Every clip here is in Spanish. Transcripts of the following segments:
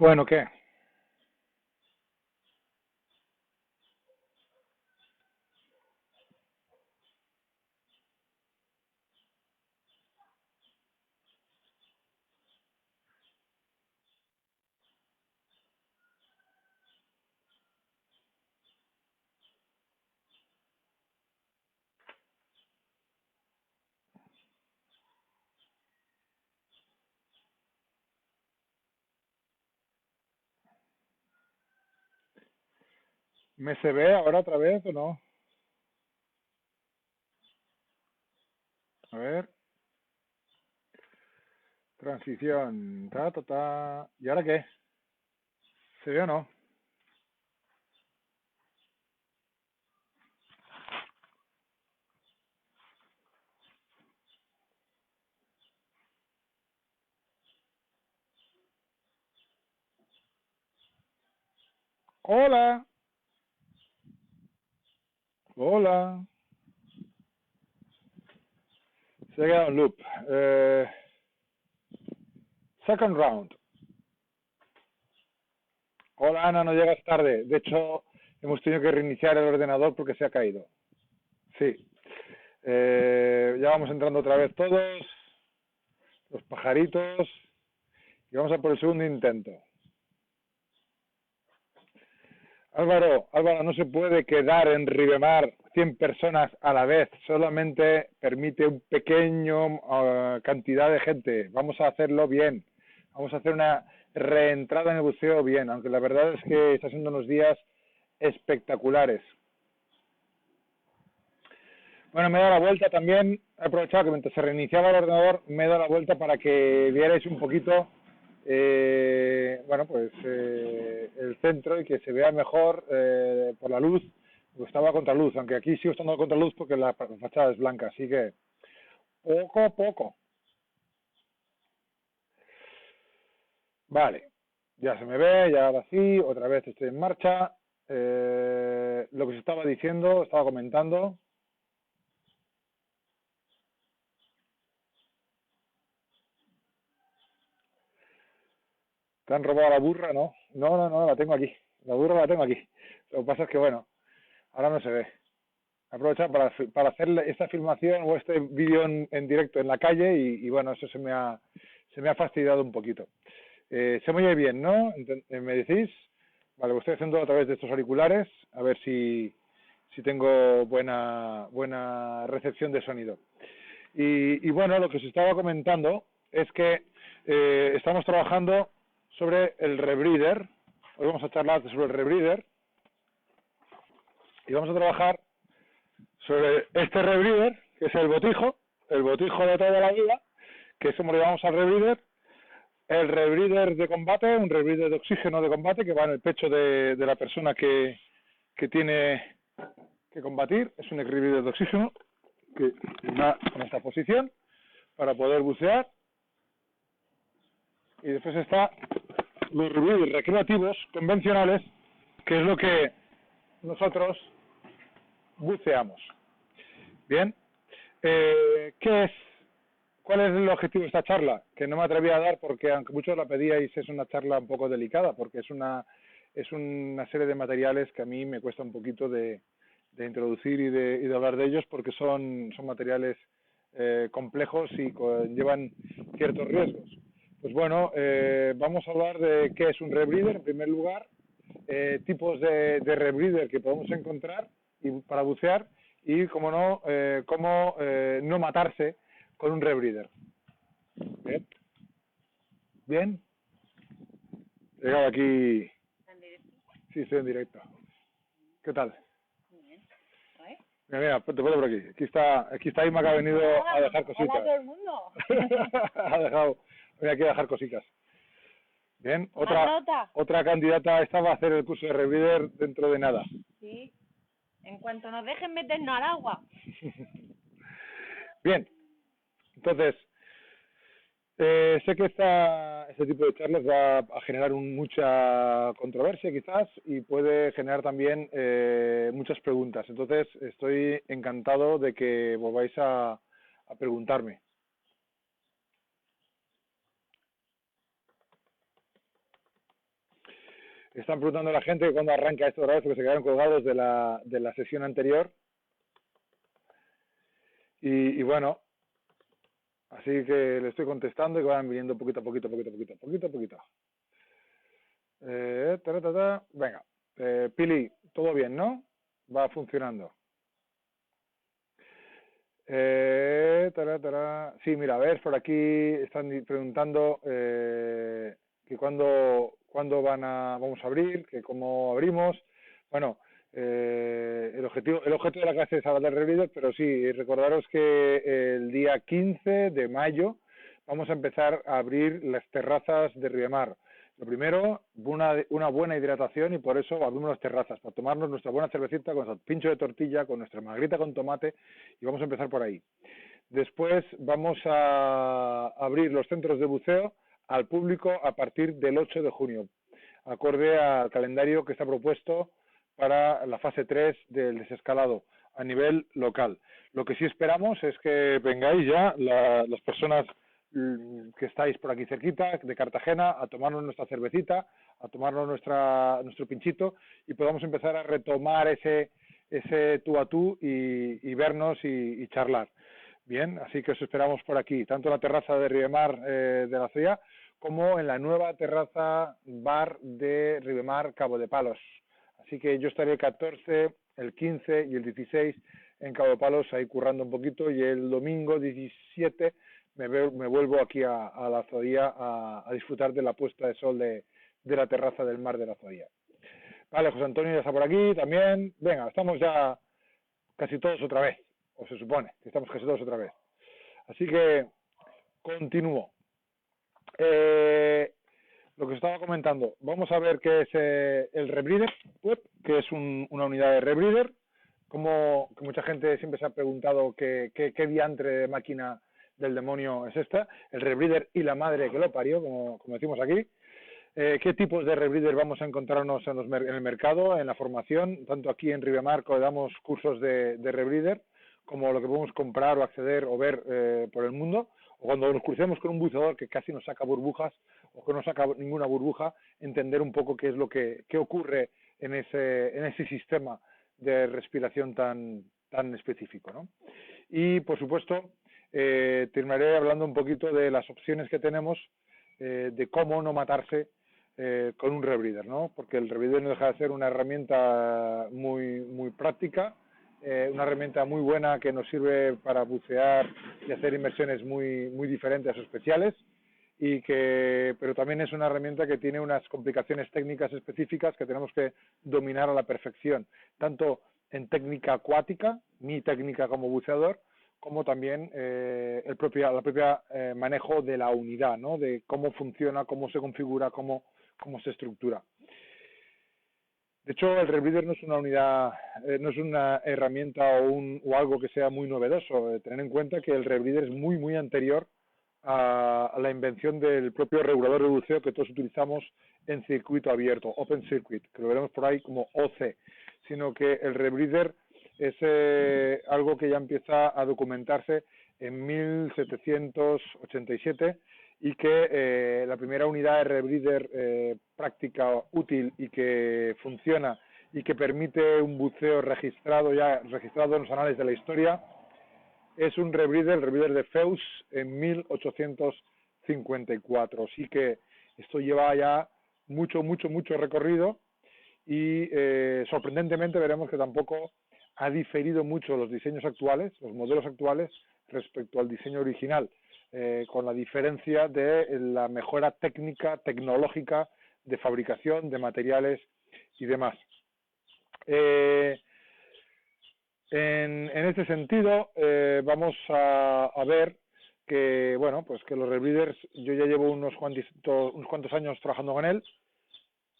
Bueno, ¿qué? ¿Me se ve ahora otra vez o no? A ver, transición, ta, ta, ta. ¿Y ahora qué? ¿Se ve o no? Hola, hola. Se ha quedado en loop. Eh, Second round. Hola Ana, no llegas tarde. De hecho, hemos tenido que reiniciar el ordenador porque se ha caído. Sí. Ya vamos entrando otra vez todos. Los pajaritos. Y vamos a por el segundo intento. Álvaro, no se puede quedar en Ribemar 100 personas a la vez, solamente permite un pequeño cantidad de gente. Vamos a hacerlo bien, vamos a hacer una reentrada en el buceo bien, aunque la verdad es que está siendo unos días espectaculares. Bueno, me he dado la vuelta también, he aprovechado que mientras se reiniciaba el ordenador, me he dado la vuelta para que vierais un poquito el centro y que se vea mejor por la luz, porque estaba a contraluz, aunque aquí sigo estando a contraluz porque la fachada es blanca, así que poco a poco. Vale, ya se me ve, ya ahora sí, otra vez estoy en marcha. Lo que se estaba diciendo, estaba comentando. ¿Te han robado la burra? No, no, la tengo aquí. La burra la tengo aquí. Lo que pasa es que, bueno, ahora no se ve. Aprovechar para hacer esta filmación o este vídeo en directo en la calle y bueno, eso se me ha fastidiado un poquito. Se me oye bien, ¿no? ¿Me decís? Vale, lo estoy haciendo a través de estos auriculares, a ver si tengo buena recepción de sonido. Y bueno, lo que os estaba comentando es que estamos trabajando sobre el rebreather. Hoy vamos a charlar sobre el rebreather y vamos a trabajar sobre este rebreather, que es el botijo de toda la vida, que eso le llamamos al rebreather, el rebreather de combate, un rebreather de oxígeno de combate que va en el pecho de la persona que tiene que combatir, es un rebreather de oxígeno que va en esta posición para poder bucear, y después está los rebreathers recreativos convencionales, que es lo que nosotros buceamos. Bien, ¿qué es? ¿Cuál es el objetivo de esta charla? Que no me atreví a dar porque, aunque muchos la pedíais, es una charla un poco delicada, porque es una serie de materiales que a mí me cuesta un poquito de introducir y de hablar de ellos, porque son materiales complejos y llevan ciertos riesgos. Pues bueno, vamos a hablar de qué es un rebreather, en primer lugar, tipos de rebreather que podemos encontrar para bucear y, como no, cómo no matarse con un rebreather. Bien. Bien. He llegado aquí. Sí, estoy en directo. ¿Qué tal? Mira, te puedo por aquí. Aquí está Ima, que ha venido a dejar cositas. Hola a todo el mundo. Viene aquí a dejar cositas. Bien, Nota. otra candidata esta va a hacer el curso de rebreather dentro de nada. Sí, en cuanto nos dejen meternos al agua. Bien, entonces, sé que este tipo de charlas va a generar mucha controversia quizás y puede generar también muchas preguntas. Entonces, estoy encantado de que volváis a preguntarme. que están preguntando a la gente cuándo arranca esto otra vez, porque se quedaron colgados de la sesión anterior. Y bueno, así que le estoy contestando y van viniendo poquito a poquito. Venga, Pili, todo bien, ¿no? Va funcionando. Sí, mira, a ver, por aquí están preguntando que cuándo vamos a abrir, que cómo abrimos. Bueno, el objeto de la clase es hablar de Rebreather, pero sí, recordaros que el día 15 de mayo vamos a empezar a abrir las terrazas de Ribemar. Lo primero, una buena hidratación, y por eso abrimos las terrazas, para tomarnos nuestra buena cervecita con nuestro pincho de tortilla, con nuestra margarita con tomate, y vamos a empezar por ahí. Después vamos a abrir los centros de buceo al público a partir del 8 de junio, acorde al calendario que está propuesto para la fase 3 del desescalado a nivel local. Lo que sí esperamos es que vengáis ya las personas que estáis por aquí cerquita, de Cartagena, a tomarnos nuestra cervecita, a tomarnos nuestro pinchito, y podamos empezar a retomar ese tú a tú y vernos y charlar. Bien, así que os esperamos por aquí, tanto en la terraza de Ribemar de la Zoya, como en la nueva terraza bar de Ribemar Cabo de Palos. Así que yo estaré el 14, el 15 y el 16 en Cabo de Palos, ahí currando un poquito, y el domingo 17 me vuelvo aquí a la Zoya a disfrutar de la puesta de sol de la terraza del mar de la Zoya. Vale, José Antonio ya está por aquí también. Venga, estamos ya casi todos otra vez, o se supone que estamos casi todos otra vez. Así que continúo. Lo que os estaba comentando, vamos a ver qué es el Rebreather Web, que es una unidad de Rebreather. Como que mucha gente siempre se ha preguntado qué diantre de máquina del demonio es esta, el Rebreather y la madre que lo parió, como decimos aquí. ¿Qué tipos de Rebreather vamos a encontrarnos en el mercado, en la formación? Tanto aquí en Ribemar damos cursos de Rebreather, como lo que podemos comprar o acceder o ver por el mundo, o cuando nos crucemos con un buceador que casi nos saca burbujas o que no saca ninguna burbuja, entender un poco qué es lo que ocurre en ese sistema de respiración tan específico, ¿no? Y por supuesto terminaré hablando un poquito de las opciones que tenemos de cómo no matarse con un Rebreather, ¿no? Porque el Rebreather no deja de ser una herramienta muy práctica, una herramienta muy buena que nos sirve para bucear y hacer inmersiones muy diferentes o especiales, pero también es una herramienta que tiene unas complicaciones técnicas específicas que tenemos que dominar a la perfección, tanto en técnica acuática, mi técnica como buceador, como también el propio manejo de la unidad, ¿no? De cómo funciona, cómo se configura, cómo se estructura. De hecho, el Rebreather no es una unidad, no es una herramienta o algo que sea muy novedoso. Tener en cuenta que el Rebreather es muy anterior a la invención del propio regulador de buceo que todos utilizamos en circuito abierto, Open Circuit, que lo veremos por ahí como OC, sino que el Rebreather es algo que ya empieza a documentarse en 1787 y que la primera unidad de Rebreather práctica, útil y que funciona y que permite un buceo registrado en los anales de la historia es un Rebreather, el Rebreather de Feus en 1854. Así que esto lleva ya mucho recorrido y sorprendentemente veremos que tampoco ha diferido mucho los diseños actuales, los modelos actuales respecto al diseño original, con la diferencia de la mejora técnica, tecnológica, de fabricación, de materiales y demás. En este sentido, vamos a ver que, bueno, pues que los Rebreathers, yo ya llevo unos cuantos años trabajando con él.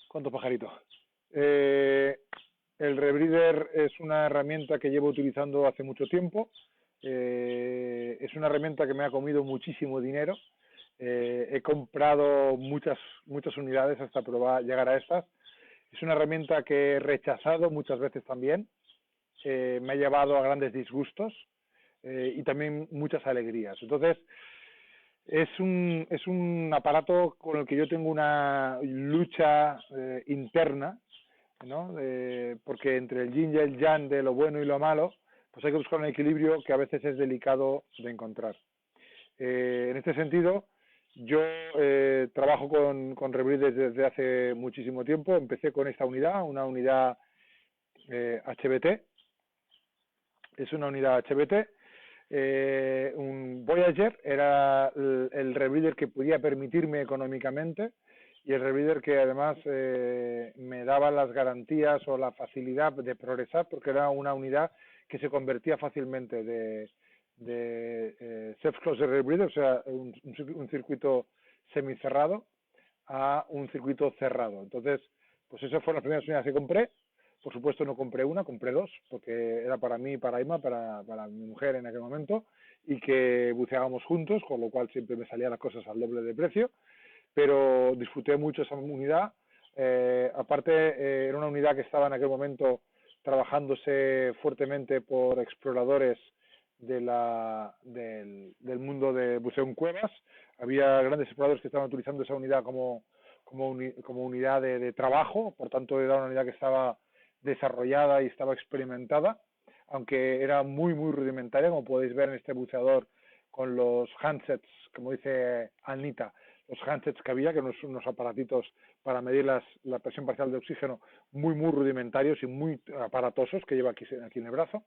¿Cuánto pajarito? El Rebreather es una herramienta que llevo utilizando hace mucho tiempo. Es una herramienta que me ha comido muchísimo dinero. He comprado muchas unidades hasta llegar a estas. Es una herramienta que he rechazado muchas veces también. Me ha llevado a grandes disgustos y también muchas alegrías. Entonces, Es un aparato con el que yo tengo una lucha interna, ¿no? Porque entre el yin y el yang, de lo bueno y lo malo, pues hay que buscar un equilibrio que a veces es delicado de encontrar. En este sentido, yo trabajo con Rebreathers desde hace muchísimo tiempo. Empecé con esta unidad, una unidad HBT. Es una unidad HBT. Un Voyager era el rebreather que podía permitirme económicamente y el rebreather que además me daba las garantías o la facilidad de progresar, porque era una unidad que se convertía fácilmente de self-closed rebreather, o sea, un circuito semicerrado, a un circuito cerrado. Entonces, pues esas fueron las primeras unidades que compré. Por supuesto no compré una, compré dos, porque era para mí, para Ima, para mi mujer en aquel momento, y que buceábamos juntos, con lo cual siempre me salían las cosas al doble de precio, pero disfruté mucho esa unidad. Aparte, era una unidad que estaba en aquel momento trabajándose fuertemente por exploradores del mundo de buceo en cuevas. Había grandes exploradores que estaban utilizando esa unidad como unidad de trabajo, por tanto era una unidad que estaba desarrollada y estaba experimentada, aunque era muy rudimentaria, como podéis ver en este buceador con los handsets, como dice Anita, los handsets que había, que son unos aparatitos para medir la presión parcial de oxígeno muy rudimentarios y muy aparatosos que lleva aquí en el brazo.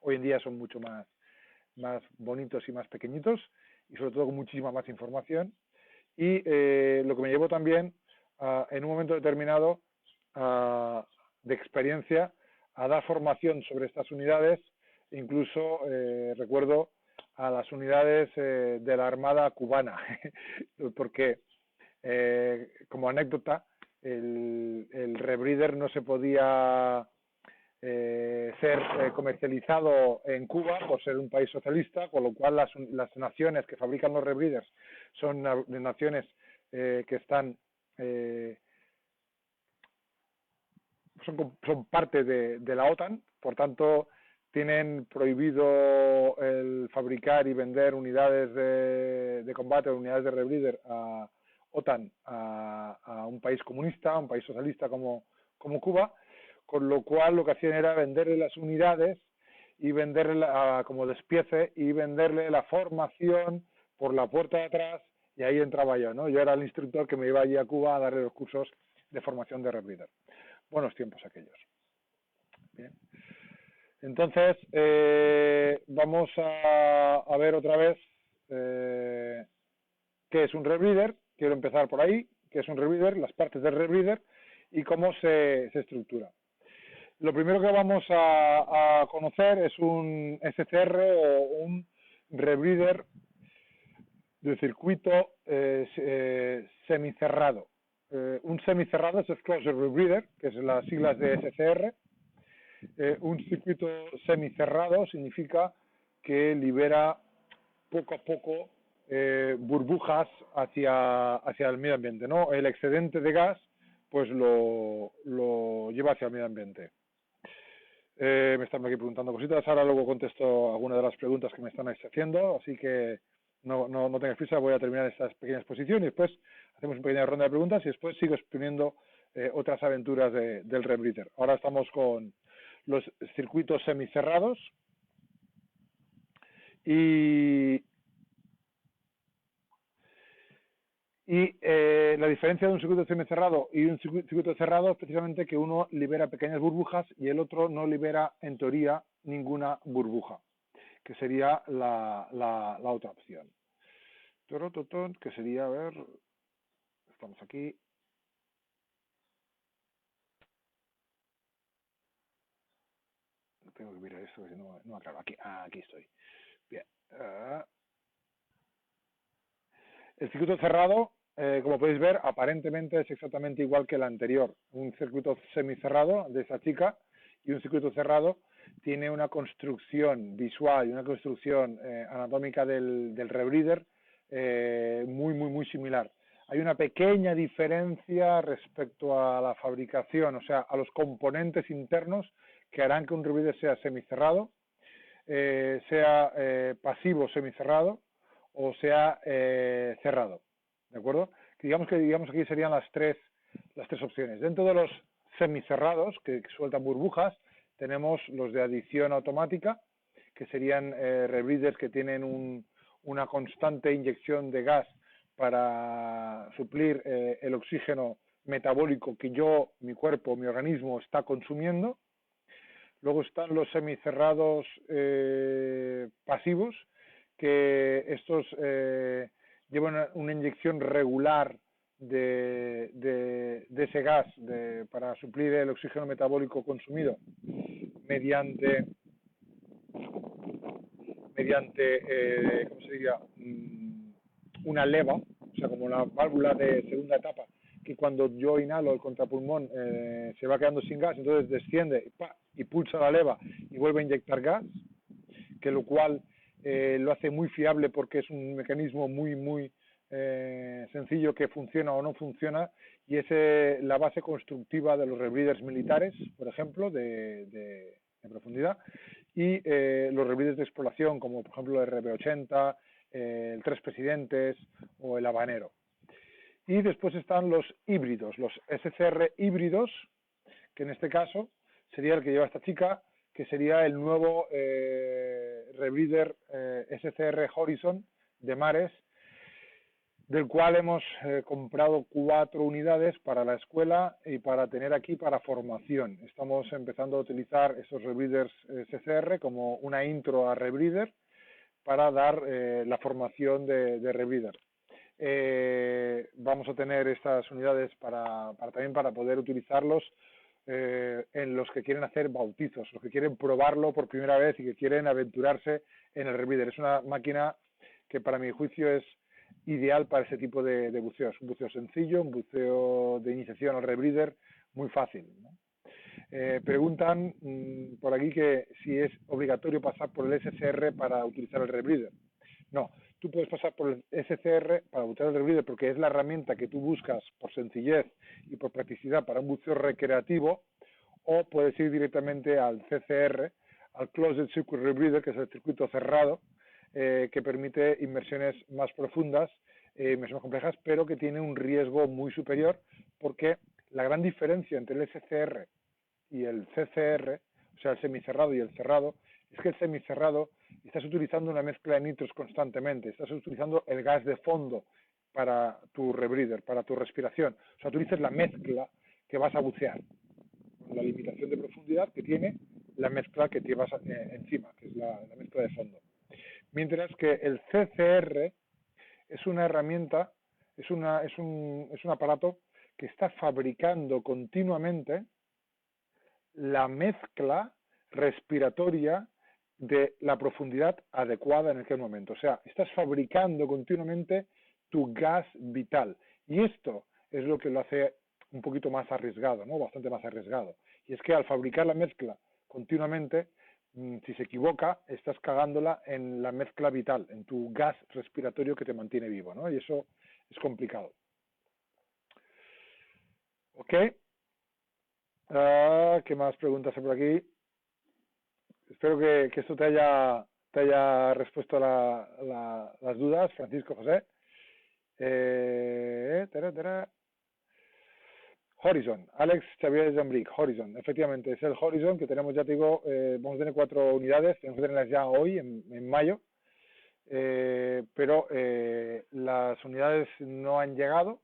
Hoy en día son mucho más bonitos y más pequeñitos y sobre todo con muchísima más información. Y lo que me llevó también en un momento determinado de experiencia a dar formación sobre estas unidades, incluso recuerdo a las unidades de la Armada cubana, porque como anécdota, el rebreather no se podía ser comercializado en Cuba por ser un país socialista, con lo cual las naciones que fabrican los rebreathers son naciones que están son parte de la OTAN, por tanto tienen prohibido el fabricar y vender unidades de combate o unidades de rebreather a OTAN a un país comunista, a un país socialista como Cuba, con lo cual lo que hacían era venderle las unidades y venderle como despiece y venderle la formación por la puerta de atrás, y ahí entraba yo, ¿no? Yo era el instructor que me iba allí a Cuba a darle los cursos de formación de rebreather. Buenos tiempos aquellos. Bien. Entonces, vamos a ver otra vez qué es un rebreather. Quiero empezar por ahí, qué es un rebreather, las partes del rebreather y cómo se estructura. Lo primero que vamos a conocer es un SCR o un rebreather de circuito semicerrado. Un semicerrado es Closed Rebreather, que es las siglas de SCR. Un circuito semicerrado significa que libera poco a poco burbujas hacia el medio ambiente, ¿no? El excedente de gas pues lo lleva hacia el medio ambiente. Me están aquí preguntando cositas, ahora luego contesto algunas de las preguntas que me están haciendo, así que no tengáis prisa, voy a terminar esta pequeña exposición y después hacemos una pequeña ronda de preguntas y después sigo exponiendo otras aventuras del rebreather. Ahora estamos con los circuitos semicerrados y la diferencia de un circuito semicerrado y un circuito cerrado es precisamente que uno libera pequeñas burbujas y el otro no libera, en teoría, ninguna burbuja, que sería la otra opción. Que sería, a ver, estamos aquí. Tengo que mirar esto, porque no aclaro. Aquí estoy. Bien. El circuito cerrado, como podéis ver, aparentemente es exactamente igual que el anterior. Un circuito semicerrado de esa chica y un circuito cerrado tiene una construcción visual y una construcción anatómica del rebreather muy similar. Hay una pequeña diferencia respecto a la fabricación, o sea, a los componentes internos que harán que un rebreather sea semicerrado, sea pasivo semicerrado, o sea cerrado, ¿de acuerdo? Digamos que aquí serían las tres opciones. Dentro de los semicerrados, que sueltan burbujas, tenemos los de adición automática, que serían rebreathers que tienen una constante inyección de gas para suplir el oxígeno metabólico que mi cuerpo, mi organismo está consumiendo. Luego están los semicerrados pasivos, que estos llevan una inyección regular de ese gas para suplir el oxígeno metabólico consumido mediante ¿cómo se diría? Una leva, o sea, como la válvula de segunda etapa, que cuando yo inhalo el contrapulmón se va quedando sin gas, entonces desciende y pulsa la leva y vuelve a inyectar gas, que lo cual lo hace muy fiable porque es un mecanismo muy sencillo que funciona o no funciona, y es la base constructiva de los rebreathers militares, por ejemplo, de profundidad, y los rebreathers de exploración, como por ejemplo el RB80, el Tres Presidentes o el Habanero. Y después están los híbridos, los SCR híbridos, que en este caso sería el que lleva esta chica, que sería el nuevo rebreather SCR Horizon de Mares, del cual hemos comprado 4 unidades para la escuela y para tener aquí para formación. Estamos empezando a utilizar esos rebreathers SCR como una intro a rebreather para dar la formación de rebreather. Vamos a tener estas unidades también para poder utilizarlos en los que quieren hacer bautizos, los que quieren probarlo por primera vez y que quieren aventurarse en el rebreather. Es una máquina que para mi juicio es ideal para ese tipo de buceos. Un buceo sencillo, un buceo de iniciación al rebreather muy fácil, ¿no? Preguntan por aquí que si es obligatorio pasar por el SCR para utilizar el rebreather. No, tú puedes pasar por el SCR para utilizar el rebreather porque es la herramienta que tú buscas por sencillez y por practicidad para un buceo recreativo, o puedes ir directamente al CCR, al Closed Circuit Rebreather, que es el circuito cerrado, que permite inmersiones más profundas, inmersiones complejas, pero que tiene un riesgo muy superior, porque la gran diferencia entre el SCR y el CCR, o sea, el semicerrado y el cerrado, es que el semicerrado estás utilizando una mezcla de nitros constantemente, estás utilizando el gas de fondo para tu rebreather, para tu respiración. O sea, utilizas la mezcla que vas a bucear, con la limitación de profundidad que tiene la mezcla que llevas encima, que es la mezcla de fondo. Mientras que el CCR es una herramienta, es un aparato que está fabricando continuamente la mezcla respiratoria de la profundidad adecuada en aquel momento. O sea, estás fabricando continuamente tu gas vital. Y esto es lo que lo hace un poquito más arriesgado, ¿no? Bastante más arriesgado. Y es que al fabricar la mezcla continuamente, si se equivoca, estás cagándola en la mezcla vital, en tu gas respiratorio que te mantiene vivo, ¿no? Y eso es complicado. ¿Ok? ¿Qué más preguntas hay por aquí? Espero que esto te haya respuesto las dudas, Francisco José. Horizon, Alex Xavier Zambric, Horizon, efectivamente, es el Horizon que tenemos, ya te digo, vamos a tener 4 unidades, tenemos que tenerlas ya hoy, en mayo, pero las unidades no han llegado,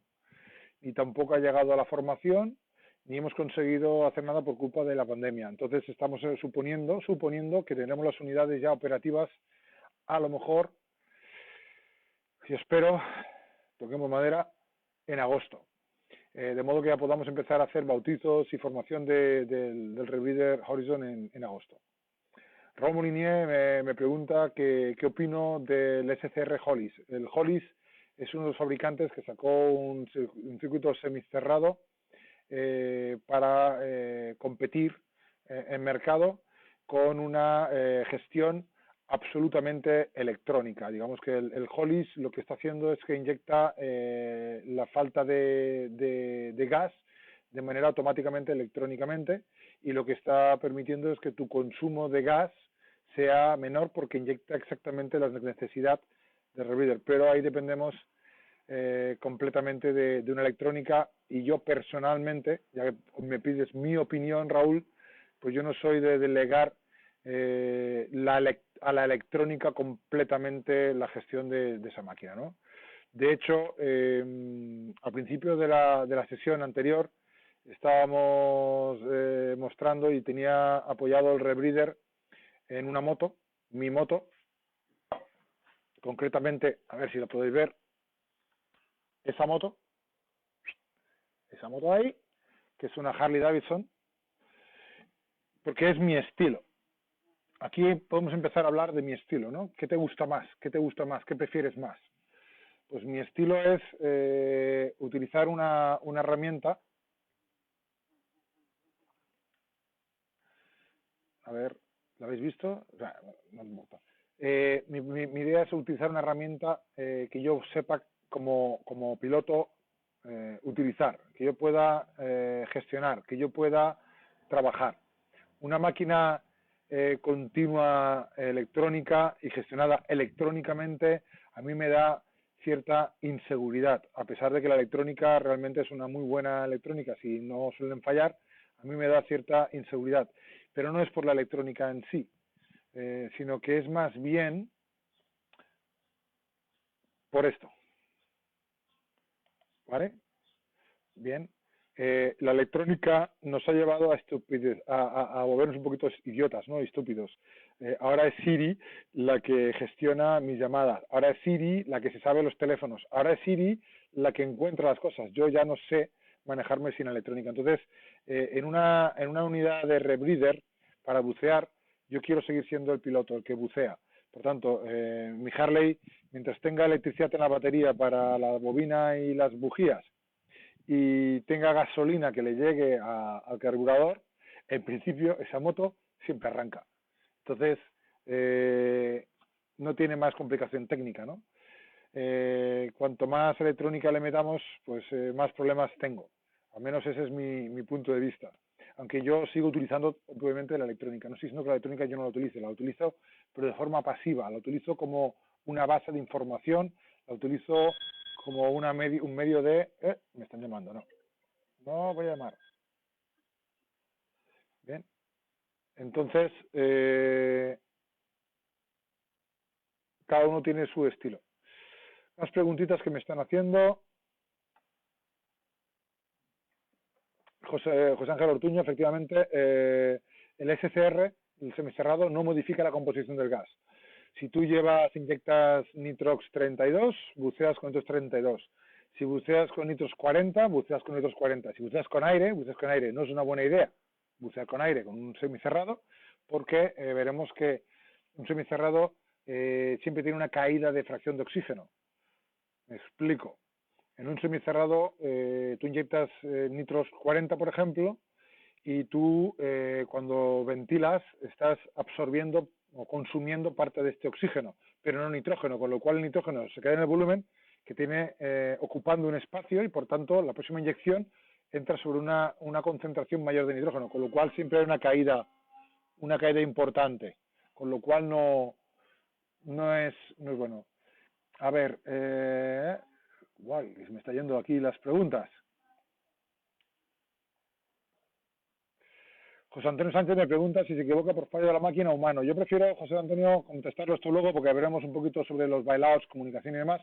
ni tampoco ha llegado a la formación, ni hemos conseguido hacer nada por culpa de la pandemia. Entonces estamos suponiendo que tendremos las unidades ya operativas, a lo mejor, si espero, toquemos madera, en agosto. De modo que ya podamos empezar a hacer bautizos y formación del rebreather Horizon en agosto. Raúl Molinier me pregunta qué opino del SCR Hollis. El Hollis es uno de los fabricantes que sacó un circuito semicerrado para competir en mercado con una gestión absolutamente electrónica. Digamos que el Hollis lo que está haciendo es que inyecta la falta de gas de manera automáticamente electrónicamente, y lo que está permitiendo es que tu consumo de gas sea menor porque inyecta exactamente la necesidad de rebreather, pero ahí dependemos completamente de una electrónica, y yo personalmente, ya que me pides mi opinión, Raúl, pues yo no soy de delegar a la electrónica completamente la gestión de esa máquina, ¿no? De hecho, al principio de la sesión anterior estábamos mostrando y tenía apoyado el rebreather en una moto, mi moto, concretamente, a ver si lo podéis ver, esa moto ahí, que es una Harley Davidson, porque es mi estilo. Aquí podemos empezar a hablar de mi estilo, ¿no? ¿Qué te gusta más? ¿Qué te gusta más? ¿Qué prefieres más? Pues mi estilo es utilizar una herramienta. A ver, ¿la habéis visto? Mi idea es utilizar una herramienta que yo sepa como piloto utilizar, que yo pueda gestionar, que yo pueda trabajar. Una máquina continua electrónica y gestionada electrónicamente a mí me da cierta inseguridad, a pesar de que la electrónica realmente es una muy buena electrónica, si no suelen fallar, a mí me da cierta inseguridad, pero no es por la electrónica en sí, sino que es más bien por esto, ¿vale? Bien, la electrónica nos ha llevado a volvernos un poquito idiotas, ¿no? Estúpidos. Ahora es Siri la que gestiona mis llamadas, ahora es Siri la que se sabe los teléfonos, ahora es Siri la que encuentra las cosas. Yo ya no sé manejarme sin electrónica. Entonces, en una unidad de rebreather para bucear, yo quiero seguir siendo el piloto, el que bucea. Por tanto, mi Harley, mientras tenga electricidad en la batería para la bobina y las bujías, y tenga gasolina que le llegue al carburador, en principio esa moto siempre arranca. Entonces, no tiene más complicación técnica, ¿no? Cuanto más electrónica le metamos, pues más problemas tengo. Al menos ese es mi punto de vista. Aunque yo sigo utilizando, obviamente, la electrónica. No estoy diciendo que la electrónica yo no la utilice, la utilizo, pero de forma pasiva. La utilizo como una base de información, la utilizo como un medio de... me están llamando, no. No voy a llamar. Bien. Entonces, cada uno tiene su estilo. Más preguntitas que me están haciendo. José Ángel Ortuño, efectivamente, el SCR, el semicerrado, no modifica la composición del gas. Si tú inyectas nitrox 32, buceas con nitrox 32. Si buceas con nitros 40, buceas con nitros 40. Si buceas con aire, buceas con aire. No es una buena idea bucear con aire con un semicerrado, porque veremos que un semicerrado siempre tiene una caída de fracción de oxígeno. Me explico. En un semicerrado tú inyectas nitros 40, por ejemplo, y tú cuando ventilas estás absorbiendo o consumiendo parte de este oxígeno, pero no nitrógeno, con lo cual el nitrógeno se queda en el volumen que tiene ocupando un espacio, y por tanto la próxima inyección entra sobre una concentración mayor de nitrógeno, con lo cual siempre hay una caída importante, con lo cual no es bueno. A ver, guay, se me está yendo aquí las preguntas. José Antonio Sánchez me pregunta si se equivoca por fallo de la máquina o humano. Yo prefiero, José Antonio, contestarlo esto luego, porque veremos un poquito sobre los bailouts, comunicación y demás,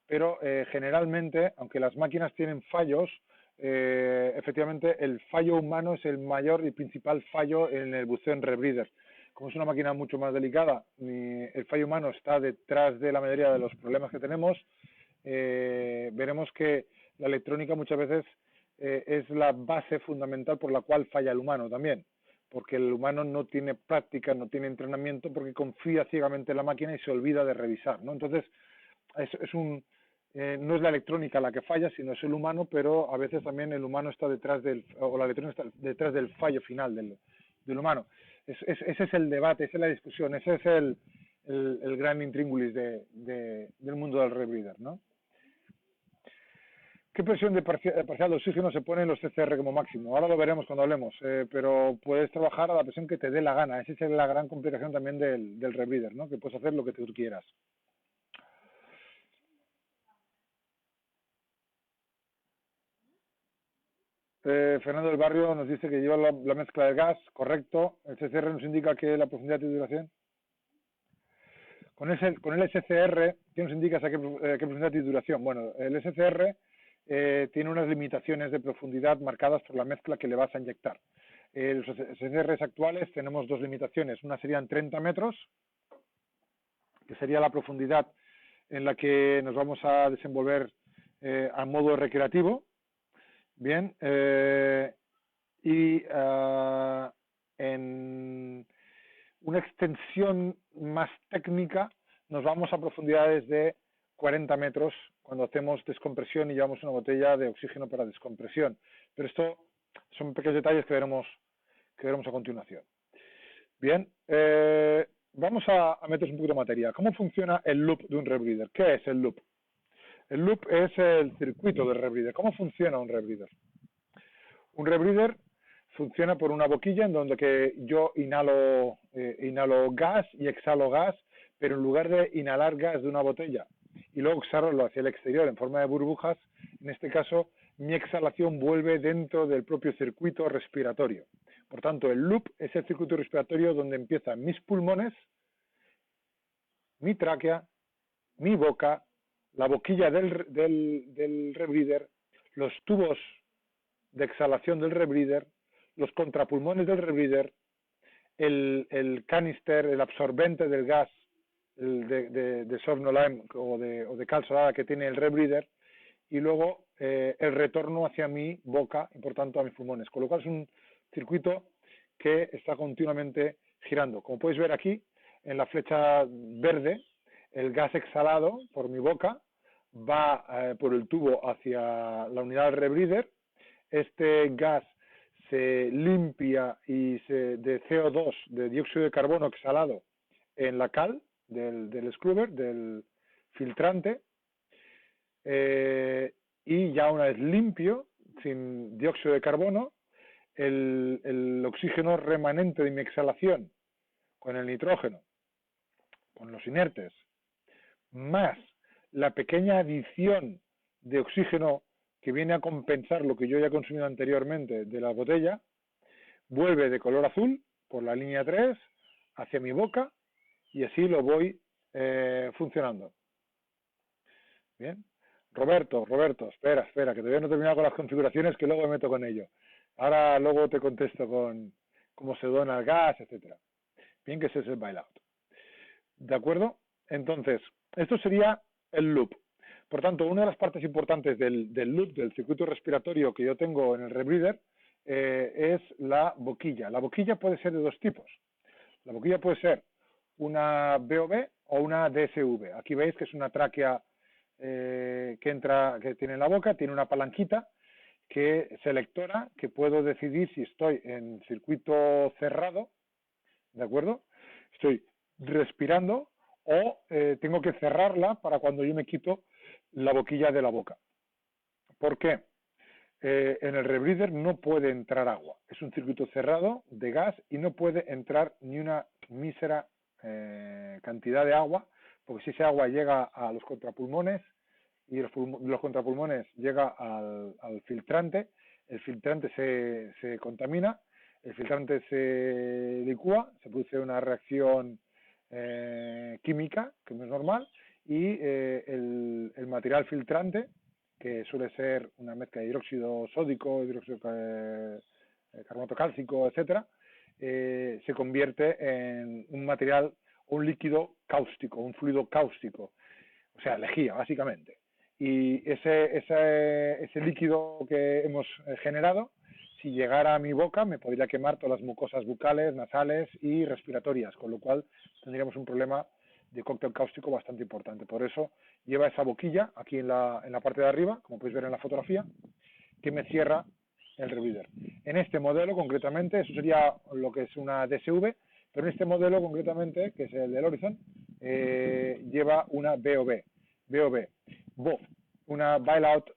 pero generalmente, aunque las máquinas tienen fallos, efectivamente el fallo humano es el mayor y principal fallo en el buceo en rebreather. Como es una máquina mucho más delicada, el fallo humano está detrás de la mayoría de los problemas que tenemos. Veremos que la electrónica muchas veces es la base fundamental por la cual falla el humano también, porque el humano no tiene práctica, no tiene entrenamiento, porque confía ciegamente en la máquina y se olvida de revisar, ¿no? Entonces, no es la electrónica la que falla, sino es el humano, pero a veces también el humano está detrás o la electrónica está detrás del fallo final del humano. Ese es el debate, esa es la discusión, ese es el gran intríngulis del mundo del rebreather, ¿no? ¿Qué presión de parcial de oxígeno se pone en los CCR como máximo? Ahora lo veremos cuando hablemos, pero puedes trabajar a la presión que te dé la gana. Esa es la gran complicación también del rebreather, ¿no? Que puedes hacer lo que tú quieras. Fernando del Barrio nos dice que lleva la mezcla de gas, correcto. El SCR nos indica que la profundidad de titulación. Con el SCR, ¿qué nos indica qué profundidad de titulación? Bueno, el SCR tiene unas limitaciones de profundidad marcadas por la mezcla que le vas a inyectar. Los SCRs actuales tenemos dos limitaciones. Una serían 30 metros, que sería la profundidad en la que nos vamos a desenvolver a modo recreativo. Bien, en una extensión más técnica nos vamos a profundidades de 40 metros cuando hacemos descompresión y llevamos una botella de oxígeno para descompresión. Pero esto son pequeños detalles que veremos a continuación. Bien, vamos a meternos un poquito de materia. ¿Cómo funciona el loop de un rebreather? ¿Qué es el loop? El loop es el circuito del rebreather. ¿Cómo funciona un rebreather? Un rebreather funciona por una boquilla en donde que yo inhalo gas y exhalo gas, pero en lugar de inhalar gas de una botella y luego exhalarlo hacia el exterior en forma de burbujas, en este caso mi exhalación vuelve dentro del propio circuito respiratorio. Por tanto, el loop es el circuito respiratorio donde empiezan mis pulmones, mi tráquea, mi boca, la boquilla del rebreather, los tubos de exhalación del rebreather, los contrapulmones del rebreather, el canister, el absorbente del gas de Sorno-Lime o de cal solada que tiene el rebreather, y luego el retorno hacia mi boca y por tanto a mis pulmones, con lo cual es un circuito que está continuamente girando. Como podéis ver aquí en la flecha verde, el gas exhalado por mi boca va por el tubo hacia la unidad del rebreather. Este gas se limpia de CO2, de dióxido de carbono exhalado en la cal del scrubber, del filtrante, y ya una vez limpio, sin dióxido de carbono, el oxígeno remanente de mi exhalación con el nitrógeno, con los inertes, más la pequeña adición de oxígeno que viene a compensar lo que yo ya he consumido anteriormente de la botella, vuelve de color azul por la línea 3 hacia mi boca y así lo voy funcionando. Bien. Roberto, espera, que todavía no he terminado con las configuraciones, que luego me meto con ello. Ahora luego te contesto con cómo se dona el gas, etcétera. Bien, que ese es el bailout. ¿De acuerdo? Entonces, esto sería el loop. Por tanto, una de las partes importantes del loop, del circuito respiratorio que yo tengo en el rebreather, es la boquilla. La boquilla puede ser de dos tipos. La boquilla puede ser una BOV o una DSV. Aquí veis que es una tráquea que tiene en la boca, tiene una palanquita selectora que puedo decidir si estoy en circuito cerrado, ¿de acuerdo? Estoy respirando o tengo que cerrarla para cuando yo me quito la boquilla de la boca. ¿Por qué? En el rebreather no puede entrar agua. Es un circuito cerrado de gas y no puede entrar ni una mísera cantidad de agua, porque si ese agua llega a los contrapulmones y los contrapulmones llega al filtrante, el filtrante se contamina, el filtrante se licúa, se produce una reacción química, que no es normal, y el material filtrante, que suele ser una mezcla de hidróxido sódico, hidróxido carbonato cálcico, etcétera, se convierte en un material, un líquido cáustico, un fluido cáustico, o sea, lejía, básicamente. Y ese líquido que hemos generado, si llegara a mi boca, me podría quemar todas las mucosas bucales, nasales y respiratorias, con lo cual tendríamos un problema de cóctel cáustico bastante importante. Por eso lleva esa boquilla aquí en la parte de arriba, como podéis ver en la fotografía, que me cierra el rebreather. En este modelo concretamente, eso sería lo que es una DSV, pero en este modelo concretamente, que es el del Horizon, lleva una BOV, una bailout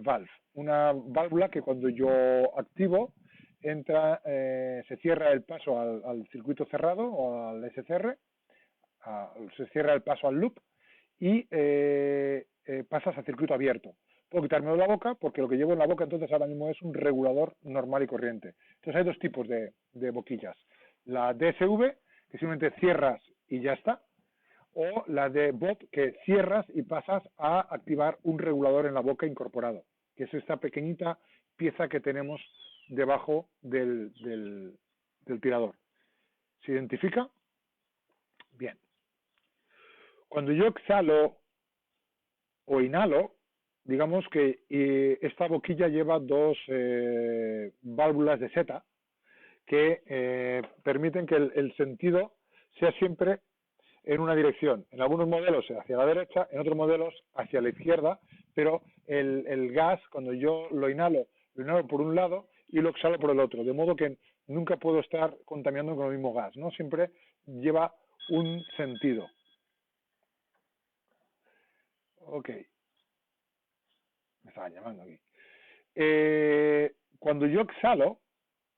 valve, una válvula que cuando yo activo entra, se cierra el paso al circuito cerrado o al SCR, se cierra el paso al loop y pasas a circuito abierto. puedo quitármelo de la boca, porque lo que llevo en la boca entonces ahora mismo es un regulador normal y corriente. Entonces hay dos tipos de boquillas. La DSV, que simplemente cierras y ya está, o la de Bob, que cierras y pasas a activar un regulador en la boca incorporado, que es esta pequeñita pieza que tenemos debajo del tirador. ¿Se identifica? Bien. Cuando yo exhalo o inhalo, digamos que esta boquilla lleva dos válvulas de seta que permiten que el sentido sea siempre en una dirección. En algunos modelos hacia la derecha, en otros modelos hacia la izquierda, pero el gas, cuando yo lo inhalo por un lado y lo exhalo por el otro, de modo que nunca puedo estar contaminando con el mismo gas, ¿no? Siempre lleva un sentido. Ok. Me estaban llamando aquí. Cuando yo exhalo,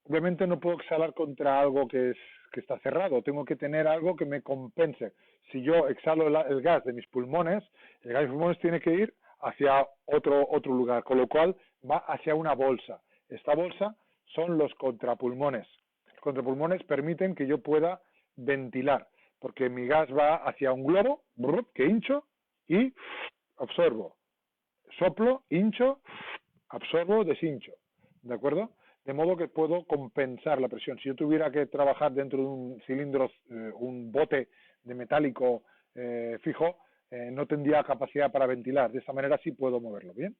obviamente no puedo exhalar contra algo que está cerrado, tengo que tener algo que me compense. Si yo exhalo el gas de mis pulmones, el gas de mis pulmones tiene que ir hacia otro lugar, con lo cual va hacia una bolsa. Esta bolsa son los contrapulmones. Los contrapulmones permiten que yo pueda ventilar, porque mi gas va hacia un globo, que hincho y absorbo. Soplo, hincho, absorbo, deshincho. ¿De acuerdo? De modo que puedo compensar la presión. Si yo tuviera que trabajar dentro de un cilindro, un bote de metálico fijo, no tendría capacidad para ventilar. De esta manera sí puedo moverlo. ¿Bien?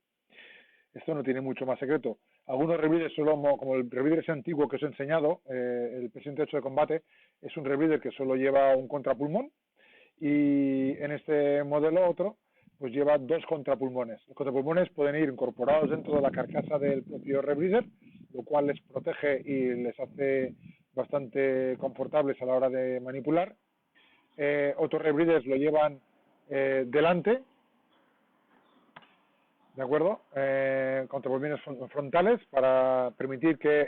Esto no tiene mucho más secreto. Algunos rebreathers, como el rebreather antiguo que os he enseñado, el presidente 8 de combate, es un rebreather que solo lleva un contrapulmón, y en este modelo otro pues lleva dos contrapulmones. Los contrapulmones pueden ir incorporados dentro de la carcasa del propio rebreather, lo cual les protege y les hace bastante confortables a la hora de manipular. Otros rebreathers lo llevan delante, ¿de acuerdo? Contrapulmones frontales para permitir que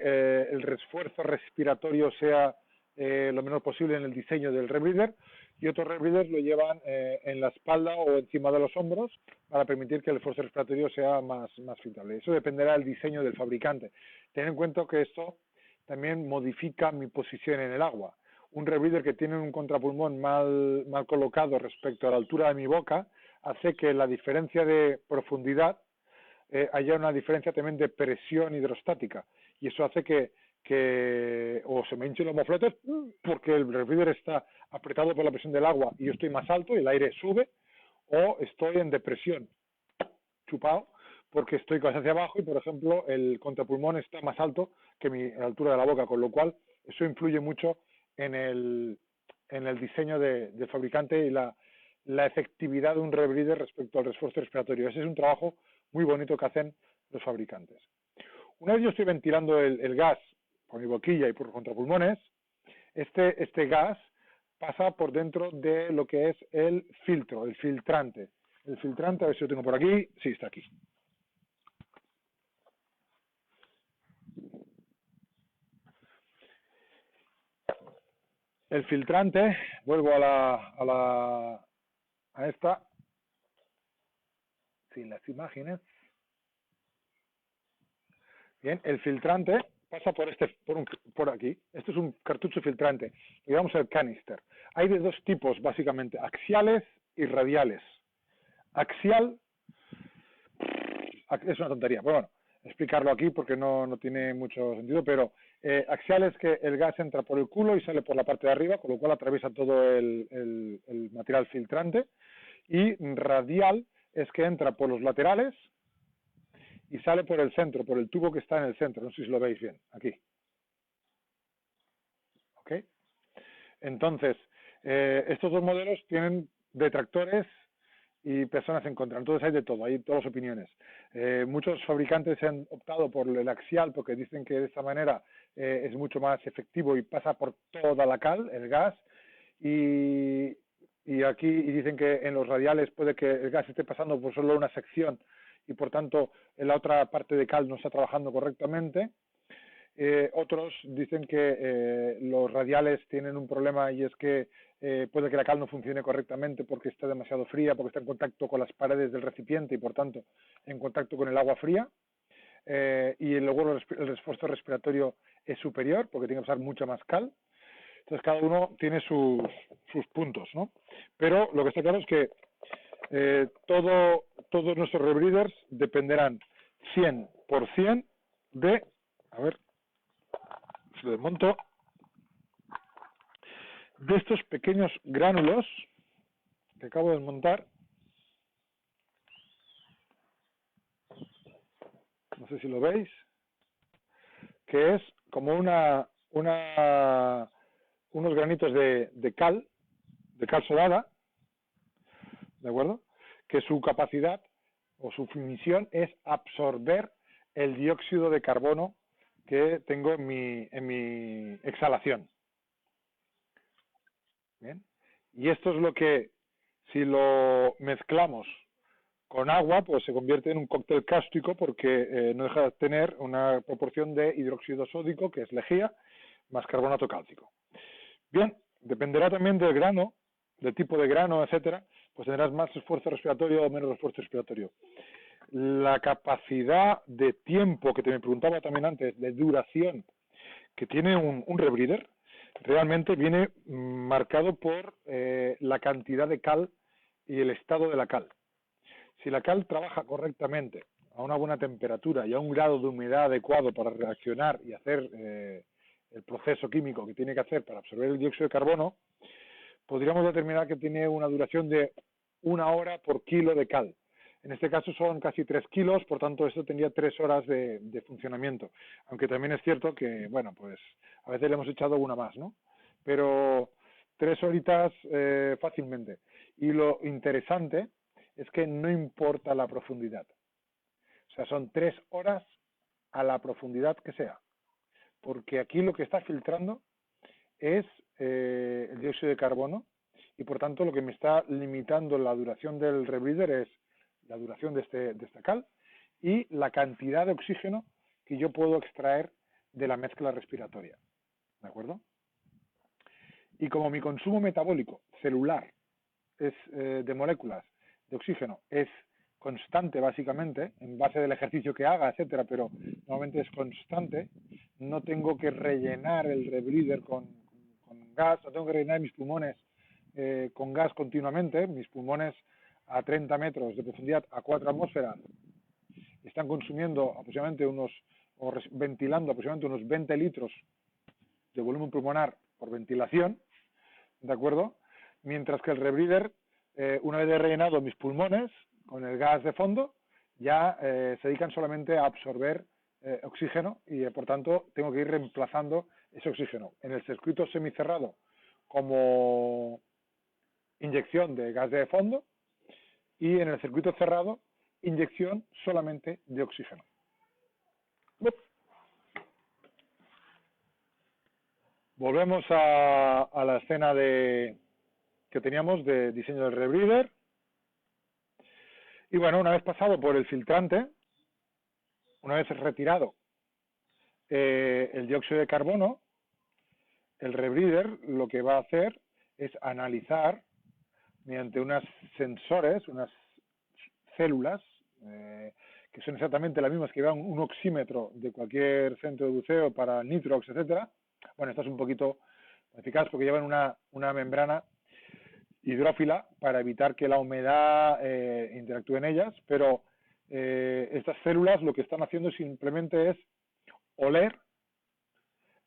el esfuerzo respiratorio sea lo menor posible en el diseño del rebreather, y otros rebreathers lo llevan en la espalda o encima de los hombros para permitir que el esfuerzo respiratorio sea más filtrable. Eso dependerá del diseño del fabricante. Ten en cuenta que esto también modifica mi posición en el agua. Un rebreather que tiene un contrapulmón mal colocado respecto a la altura de mi boca hace que la diferencia de profundidad haya una diferencia también de presión hidrostática, y eso hace que o se me hinchen los mofletes porque el rebreather está apretado por la presión del agua y yo estoy más alto y el aire sube, o estoy en depresión, chupado, porque estoy casi hacia abajo y, por ejemplo, el contrapulmón está más alto que la altura de la boca, con lo cual eso influye mucho en el diseño del fabricante y la efectividad de un rebreather respecto al esfuerzo respiratorio. Ese es un trabajo muy bonito que hacen los fabricantes. Una vez yo estoy ventilando el gas por mi boquilla y por los contrapulmones, este gas pasa por dentro de lo que es el filtro, el filtrante. El filtrante, a ver si lo tengo por aquí. Sí, está aquí. El filtrante, vuelvo a esta, sin las imágenes. Bien, el filtrante pasa por aquí. Esto es un cartucho filtrante, digamos el canister. Hay de dos tipos, básicamente, axiales y radiales. Axial es una tontería, pero bueno, explicarlo aquí porque no tiene mucho sentido, pero axial es que el gas entra por el culo y sale por la parte de arriba, con lo cual atraviesa todo el material filtrante, y radial es que entra por los laterales y sale por el centro, por el tubo que está en el centro. No sé si lo veis bien, aquí. ¿Ok? Entonces, estos dos modelos tienen detractores y personas en contra. Entonces hay de todo, hay todas las opiniones. Muchos fabricantes han optado por el axial porque dicen que de esta manera es mucho más efectivo y pasa por toda la cal, el gas, y dicen que en los radiales puede que el gas esté pasando por solo una sección y por tanto en la otra parte de cal no está trabajando correctamente. Otros dicen que los radiales tienen un problema y es que puede que la cal no funcione correctamente porque está demasiado fría, porque está en contacto con las paredes del recipiente y por tanto en contacto con el agua fría. Y luego el esfuerzo respiratorio es superior porque tiene que pasar mucha más cal. Entonces cada uno tiene sus puntos, ¿no? Pero lo que está claro es que todos nuestros rebreathers dependerán 100% de, a ver, si lo desmonto, de estos pequeños gránulos que acabo de desmontar. No sé si lo veis, que es como unos granitos de cal sodada, ¿de acuerdo? Que su capacidad o su misión es absorber el dióxido de carbono que tengo en mi exhalación. Bien. Y esto es lo que, si lo mezclamos con agua, pues se convierte en un cóctel cáustico porque no deja de tener una proporción de hidróxido sódico, que es lejía, más carbonato cálcico. Bien, dependerá también del grano, del tipo de grano, etcétera, pues tendrás más esfuerzo respiratorio o menos esfuerzo respiratorio. La capacidad de tiempo, que te me preguntaba también antes, de duración, que tiene un rebreather, realmente viene marcado por la cantidad de cal y el estado de la cal. Si la cal trabaja correctamente, a una buena temperatura y a un grado de humedad adecuado para reaccionar y hacer el proceso químico que tiene que hacer para absorber el dióxido de carbono, podríamos determinar que tiene una duración de 1 hora por kilo de cal. En este caso son casi 3 kilos, por tanto esto tendría 3 horas de funcionamiento. Aunque también es cierto que, bueno, pues a veces le hemos echado una más, ¿no? Pero 3 horitas fácilmente. Y lo interesante es que no importa la profundidad. O sea, son 3 horas a la profundidad que sea. Porque aquí lo que está filtrando es el dióxido de carbono y por tanto lo que me está limitando la duración del rebreather es la duración de esta cal y la cantidad de oxígeno que yo puedo extraer de la mezcla respiratoria. ¿De acuerdo? Y como mi consumo metabólico celular es de moléculas de oxígeno es constante básicamente, en base del ejercicio que haga, etcétera, pero normalmente es constante, no tengo que rellenar el rebreather con gas, no tengo que rellenar mis pulmones con gas continuamente, mis pulmones a 30 metros de profundidad, a 4 atmósferas, están consumiendo aproximadamente ventilando aproximadamente unos 20 litros de volumen pulmonar por ventilación, ¿de acuerdo? Mientras que el rebreather, una vez rellenado mis pulmones con el gas de fondo, ya se dedican solamente a absorber oxígeno y por tanto tengo que ir reemplazando ese oxígeno en el circuito semicerrado como inyección de gas de fondo y en el circuito cerrado inyección solamente de oxígeno. Volvemos a la escena que teníamos de diseño del rebreather. Y bueno, una vez pasado por el filtrante, una vez retirado el dióxido de carbono, el rebreather lo que va a hacer es analizar mediante unos sensores, unas células, que son exactamente las mismas que llevan un oxímetro de cualquier centro de buceo para nitrox, etcétera. Bueno, estas un poquito modificadas porque llevan una membrana hidrófila para evitar que la humedad interactúe en ellas, pero estas células lo que están haciendo simplemente es oler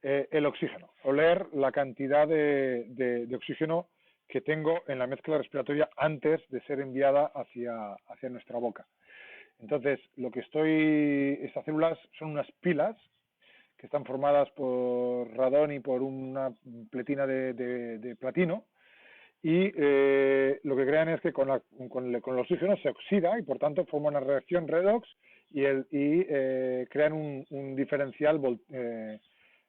el oxígeno, oler la cantidad de oxígeno que tengo en la mezcla respiratoria antes de ser enviada hacia nuestra boca. Entonces, estas células son unas pilas que están formadas por radón y por una pletina de platino, y lo que crean es que con el oxígeno se oxida y por tanto forma una reacción redox y crean un diferencial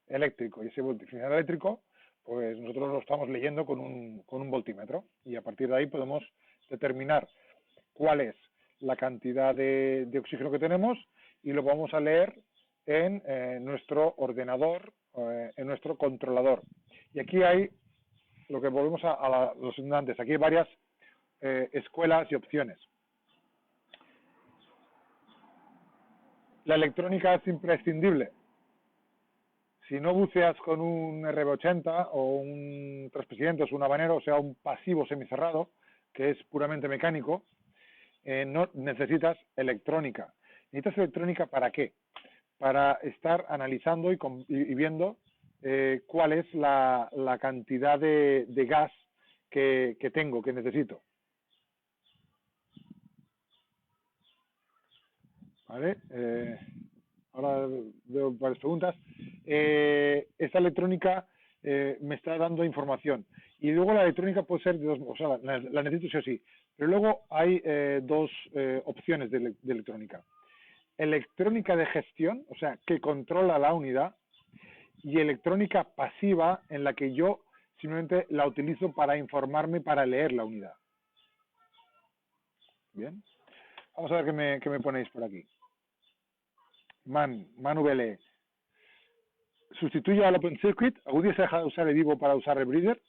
eléctrico, y ese diferencial eléctrico pues nosotros lo estamos leyendo con un voltímetro y a partir de ahí podemos determinar cuál es la cantidad de oxígeno que tenemos y lo vamos a leer en nuestro ordenador, en nuestro controlador. Y aquí hay, lo que volvemos a los antes, aquí hay varias escuelas y opciones. La electrónica es imprescindible. Si no buceas con un RB80 o un 300 o un habanero, o sea, un pasivo semicerrado, que es puramente mecánico, no necesitas electrónica. ¿Necesitas electrónica para qué? Para estar analizando y viendo cuál es la cantidad de gas que tengo, que necesito. ¿Vale? Ahora veo varias preguntas. Esta electrónica me está dando información. Y luego la electrónica puede ser de dos, o sea, la necesito sí o sí. Pero luego hay dos opciones de electrónica. Electrónica de gestión, o sea, que controla la unidad, y electrónica pasiva, en la que yo simplemente la utilizo para informarme, para leer la unidad. Bien. Vamos a ver qué me ponéis por aquí. Manu VL. ¿Sustituye al OpenCircuit? ¿Algún día se deja de usar el Vivo para usar Rebreather?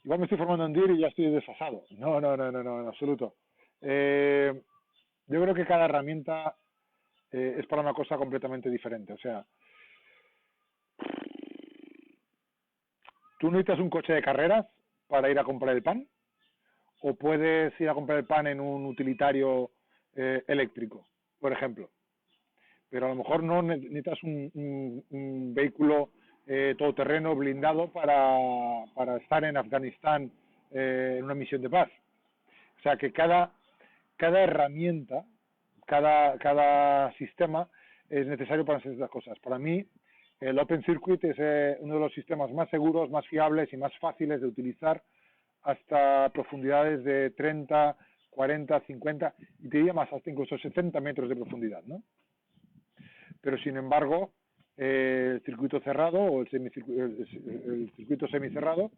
Igual me estoy formando en DIR y ya estoy desfasado. No, en absoluto. Yo creo que cada herramienta es para una cosa completamente diferente. O sea, ¿tú necesitas un coche de carreras para ir a comprar el pan? ¿O puedes ir a comprar el pan en un utilitario eléctrico, por ejemplo? Pero a lo mejor no necesitas un vehículo todoterreno blindado para estar en Afganistán en una misión de paz. O sea que cada herramienta, cada sistema es necesario para hacer estas cosas. Para mí, el OpenCircuit es uno de los sistemas más seguros, más fiables y más fáciles de utilizar hasta profundidades de 30, 40, 50 y te diría más, hasta incluso 70 metros de profundidad, ¿no? Pero sin embargo, el circuito cerrado o el circuito semicerrado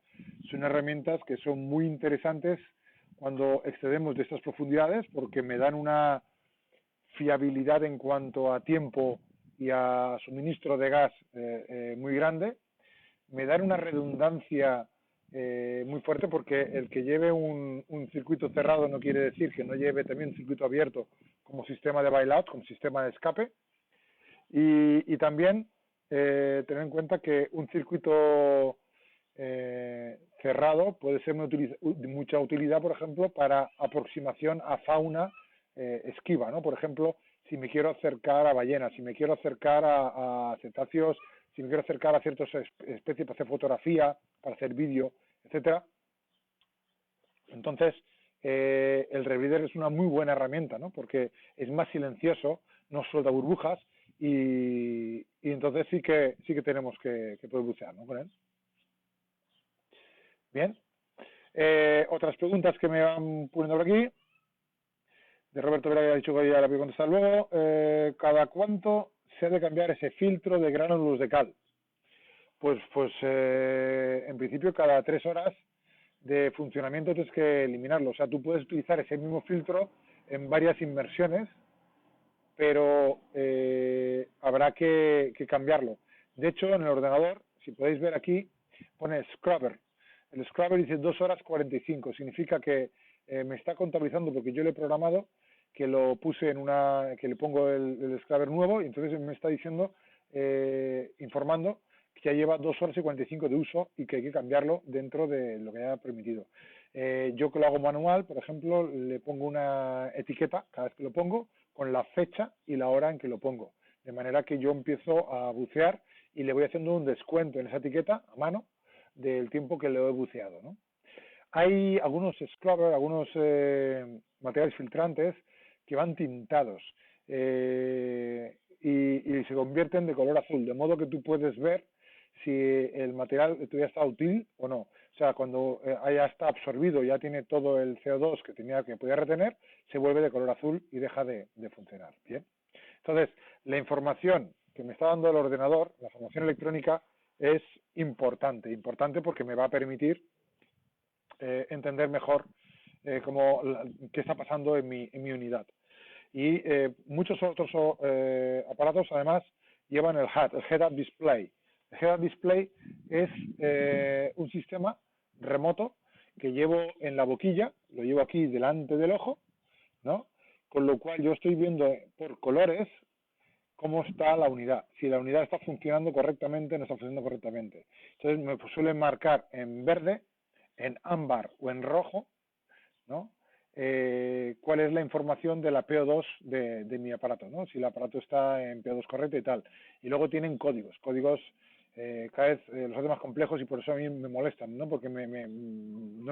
son herramientas que son muy interesantes cuando excedemos de estas profundidades, porque me dan una fiabilidad en cuanto a tiempo y a suministro de gas muy grande, me dan una redundancia muy fuerte, porque el que lleve un circuito cerrado no quiere decir que no lleve también un circuito abierto como sistema de bailout, como sistema de escape. Y también tener en cuenta que un circuito cerrado puede ser de mucha utilidad, por ejemplo, para aproximación a fauna esquiva, ¿no? Por ejemplo, si me quiero acercar a ballenas, si me quiero acercar a cetáceos, si me quiero acercar a ciertas especies para hacer fotografía, para hacer vídeo, etcétera. Entonces, el Rebreather es una muy buena herramienta, ¿no? Porque es más silencioso, no suelta burbujas, y entonces sí que tenemos que poder bucear, ¿no? Con él. Bien. Otras preguntas que me van poniendo por aquí. De Roberto Vera, que ha dicho que ya la voy a contestar luego. ¿Cada cuánto se ha de cambiar ese filtro de gránulos de cal? Pues en principio cada 3 horas de funcionamiento tienes que eliminarlo. O sea, tú puedes utilizar ese mismo filtro en varias inmersiones, pero habrá que cambiarlo. De hecho, en el ordenador, si podéis ver aquí, pone Scrubber. El Scrubber dice 2 horas 45. Significa que me está contabilizando, porque yo le he programado que lo puse que le pongo el Scrubber nuevo, y entonces me está diciendo, informando que ya lleva 2 horas y 45 de uso y que hay que cambiarlo dentro de lo que haya permitido. Yo, que lo hago manual, por ejemplo, le pongo una etiqueta cada vez que lo pongo, con la fecha y la hora en que lo pongo, de manera que yo empiezo a bucear y le voy haciendo un descuento en esa etiqueta a mano del tiempo que lo he buceado, ¿no? Hay algunos scrubbers, algunos materiales filtrantes que van tintados y se convierten de color azul, de modo que tú puedes ver si el material todavía está útil o no. O sea, cuando ya está absorbido, ya tiene todo el CO2 que podía retener, se vuelve de color azul y deja de funcionar. Bien. Entonces, la información que me está dando el ordenador, la información electrónica, es importante porque me va a permitir entender mejor qué está pasando en mi unidad. Y muchos otros aparatos además llevan el HUD, el Head-Up Display. El Head-Up Display es un sistema remoto que llevo en la boquilla, lo llevo aquí delante del ojo, ¿no? Con lo cual yo estoy viendo por colores cómo está la unidad, si la unidad está funcionando correctamente o no está funcionando correctamente. Entonces me suelen marcar en verde, en ámbar o en rojo, ¿no? Cuál es la información de la PO2 de mi aparato, ¿no? Si el aparato está en PO2 correcto y tal. Y luego tienen códigos cada vez los hacen más complejos y por eso a mí me molestan, ¿no? Porque no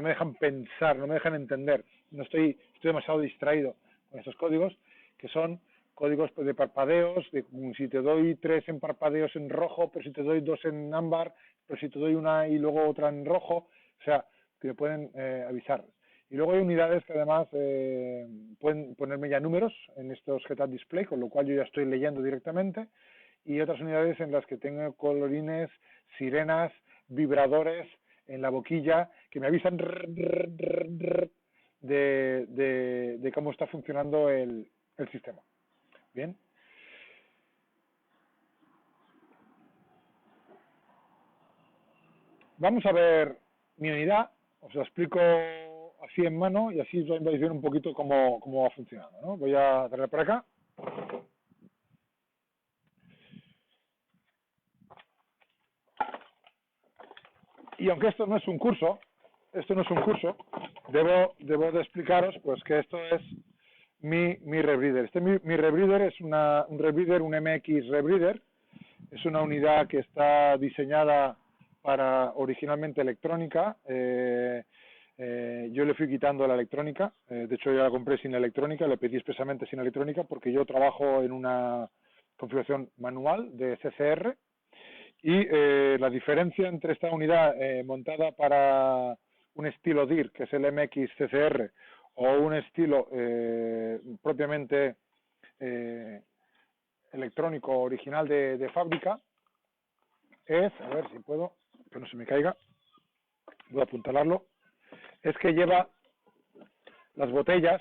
me dejan pensar, no me dejan entender. Estoy demasiado distraído con estos códigos, que son códigos de parpadeos, de si te doy 3 en parpadeos en rojo, pero si te doy 2 en ámbar, pero si te doy una y luego otra en rojo, o sea, que me pueden avisar. Y luego hay unidades que además pueden ponerme ya números en estos Head-Up Display, con lo cual yo ya estoy leyendo directamente, y otras unidades en las que tengo colorines, sirenas, vibradores en la boquilla, que me avisan de cómo está funcionando el sistema. Bien. Vamos a ver mi unidad, os lo explico así en mano y así vais a ver un poquito cómo va funcionando, ¿no? Voy a traer por acá. Y aunque esto no es un curso, debo de explicaros pues que esto es mi rebreather. Mi rebreather es un MX rebreather, es una unidad que está diseñada para originalmente electrónica. Yo le fui quitando la electrónica, de hecho ya la compré sin electrónica, le pedí expresamente sin electrónica porque yo trabajo en una configuración manual de CCR. Y la diferencia entre esta unidad montada para un estilo DIR, que es el MX CCR, o un estilo propiamente electrónico original de fábrica, es, a ver si puedo, que no se me caiga, voy a apuntalarlo, es que lleva las botellas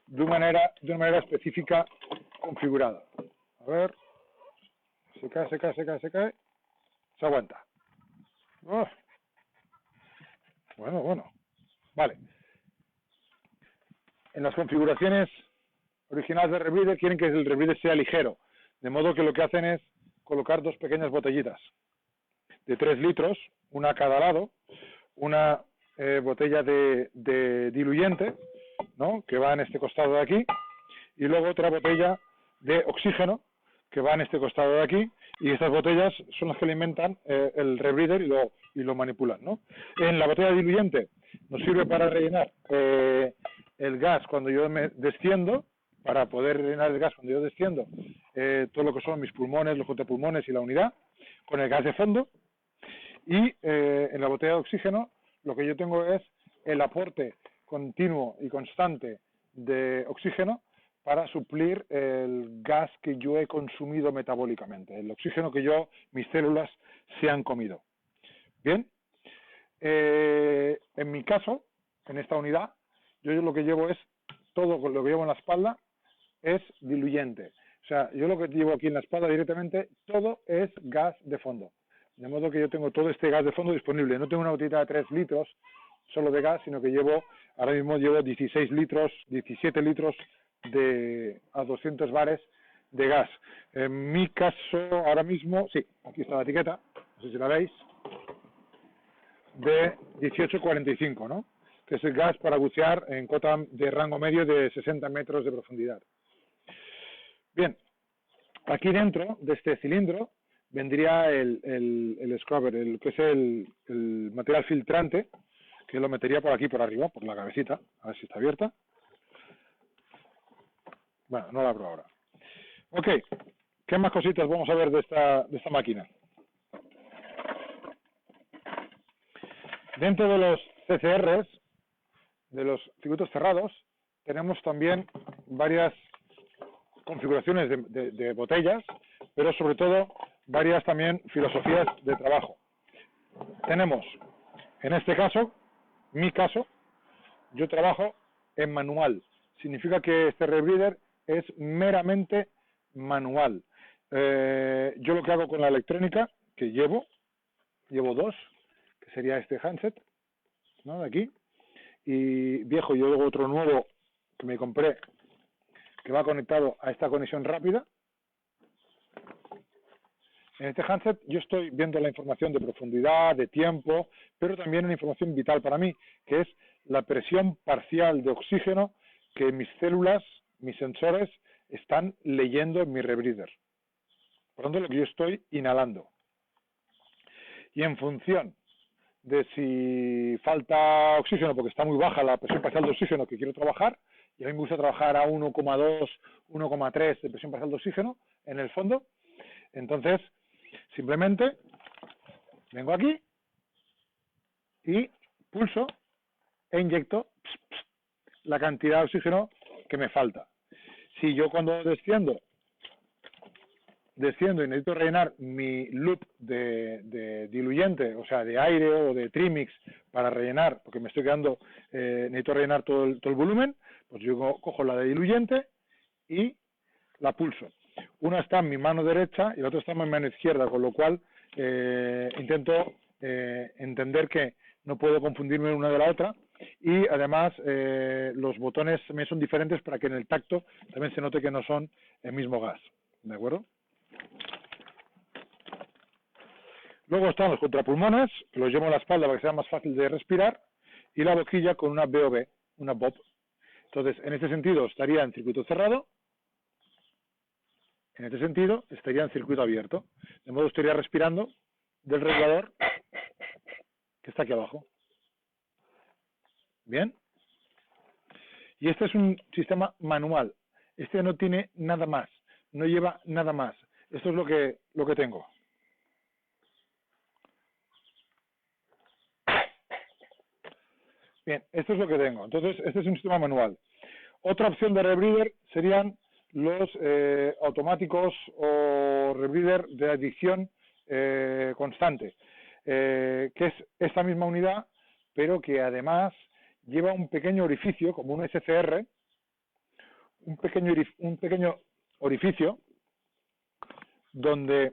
de una manera específica configurada. A ver, se cae, se aguanta. Bueno, vale. En las configuraciones originales de rebreather quieren que el rebreather sea ligero, de modo que lo que hacen es colocar 2 pequeñas botellitas de 3 litros, una a cada lado, una botella de diluyente, ¿no?, que va en este costado de aquí, y luego otra botella de oxígeno que va en este costado de aquí, y estas botellas son las que alimentan el rebreather y lo manipulan, ¿no? En la botella diluyente nos sirve para rellenar el gas cuando yo me desciendo, para poder rellenar el gas cuando yo desciendo, todo lo que son mis pulmones, los contrapulmones y la unidad, con el gas de fondo. Y en la botella de oxígeno lo que yo tengo es el aporte continuo y constante de oxígeno para suplir el gas que yo he consumido metabólicamente, el oxígeno que mis células se han comido. Bien, en mi caso, en esta unidad, yo lo que llevo es, todo lo que llevo en la espalda es diluyente. O sea, yo lo que llevo aquí en la espalda directamente, todo es gas de fondo. De modo que yo tengo todo este gas de fondo disponible. No tengo una botella de 3 litros solo de gas, sino que ahora mismo llevo 16 litros, 17 litros a 200 bares de gas. En mi caso, ahora mismo, sí, aquí está la etiqueta, no sé si la veis, de 1845, ¿no?, que es el gas para bucear en cota de rango medio de 60 metros de profundidad. Bien, aquí dentro de este cilindro vendría el scrubber, que es el material filtrante, que lo metería por aquí, por arriba, por la cabecita, a ver si está abierta. Bueno, no la abro ahora. Ok, ¿qué más cositas vamos a ver de esta máquina? Dentro de los CCRs, de los circuitos cerrados, tenemos también varias configuraciones de botellas, pero sobre todo varias también filosofías de trabajo. Tenemos, en este caso, mi caso, yo trabajo en manual. Significa que este rebreather es meramente manual. Yo lo que hago con la electrónica que llevo dos, que sería este handset, ¿no? De aquí, y viejo, yo luego otro nuevo que me compré, que va conectado a esta conexión rápida. En este handset yo estoy viendo la información de profundidad, de tiempo, pero también una información vital para mí, que es la presión parcial de oxígeno que mis células, mis sensores, están leyendo en mi rebreather. Por lo tanto, lo que yo estoy inhalando. Y en función de si falta oxígeno, porque está muy baja la presión parcial de oxígeno que quiero trabajar, y a mí me gusta trabajar a 1,2, 1,3 de presión parcial de oxígeno en el fondo, entonces simplemente vengo aquí y pulso e inyecto la cantidad de oxígeno que me falta. Si yo cuando desciendo y necesito rellenar mi loop de diluyente, o sea, de aire o de trimix para rellenar, porque me estoy quedando, necesito rellenar todo el volumen, pues yo cojo la de diluyente y la pulso. Una está en mi mano derecha y la otra está en mi mano izquierda, con lo cual intento entender que no puedo confundirme una de la otra, y además los botones también son diferentes para que en el tacto también se note que no son el mismo gas, ¿de acuerdo? Luego están los contrapulmones, que los llevo a la espalda para que sea más fácil de respirar, y la boquilla con una BOB, una BOP. Entonces, en este sentido estaría en circuito cerrado, en este sentido estaría en circuito abierto. De modo que estaría respirando del regulador que está aquí abajo. Bien. Y este es un sistema manual. Este no tiene nada más, no lleva nada más. Esto es lo que tengo. Bien, esto es lo que tengo. Entonces, este es un sistema manual. Otra opción de rebreather serían los automáticos o rebreather de adicción constante, que es esta misma unidad, pero que además lleva un pequeño orificio, como un SCR, un pequeño orificio donde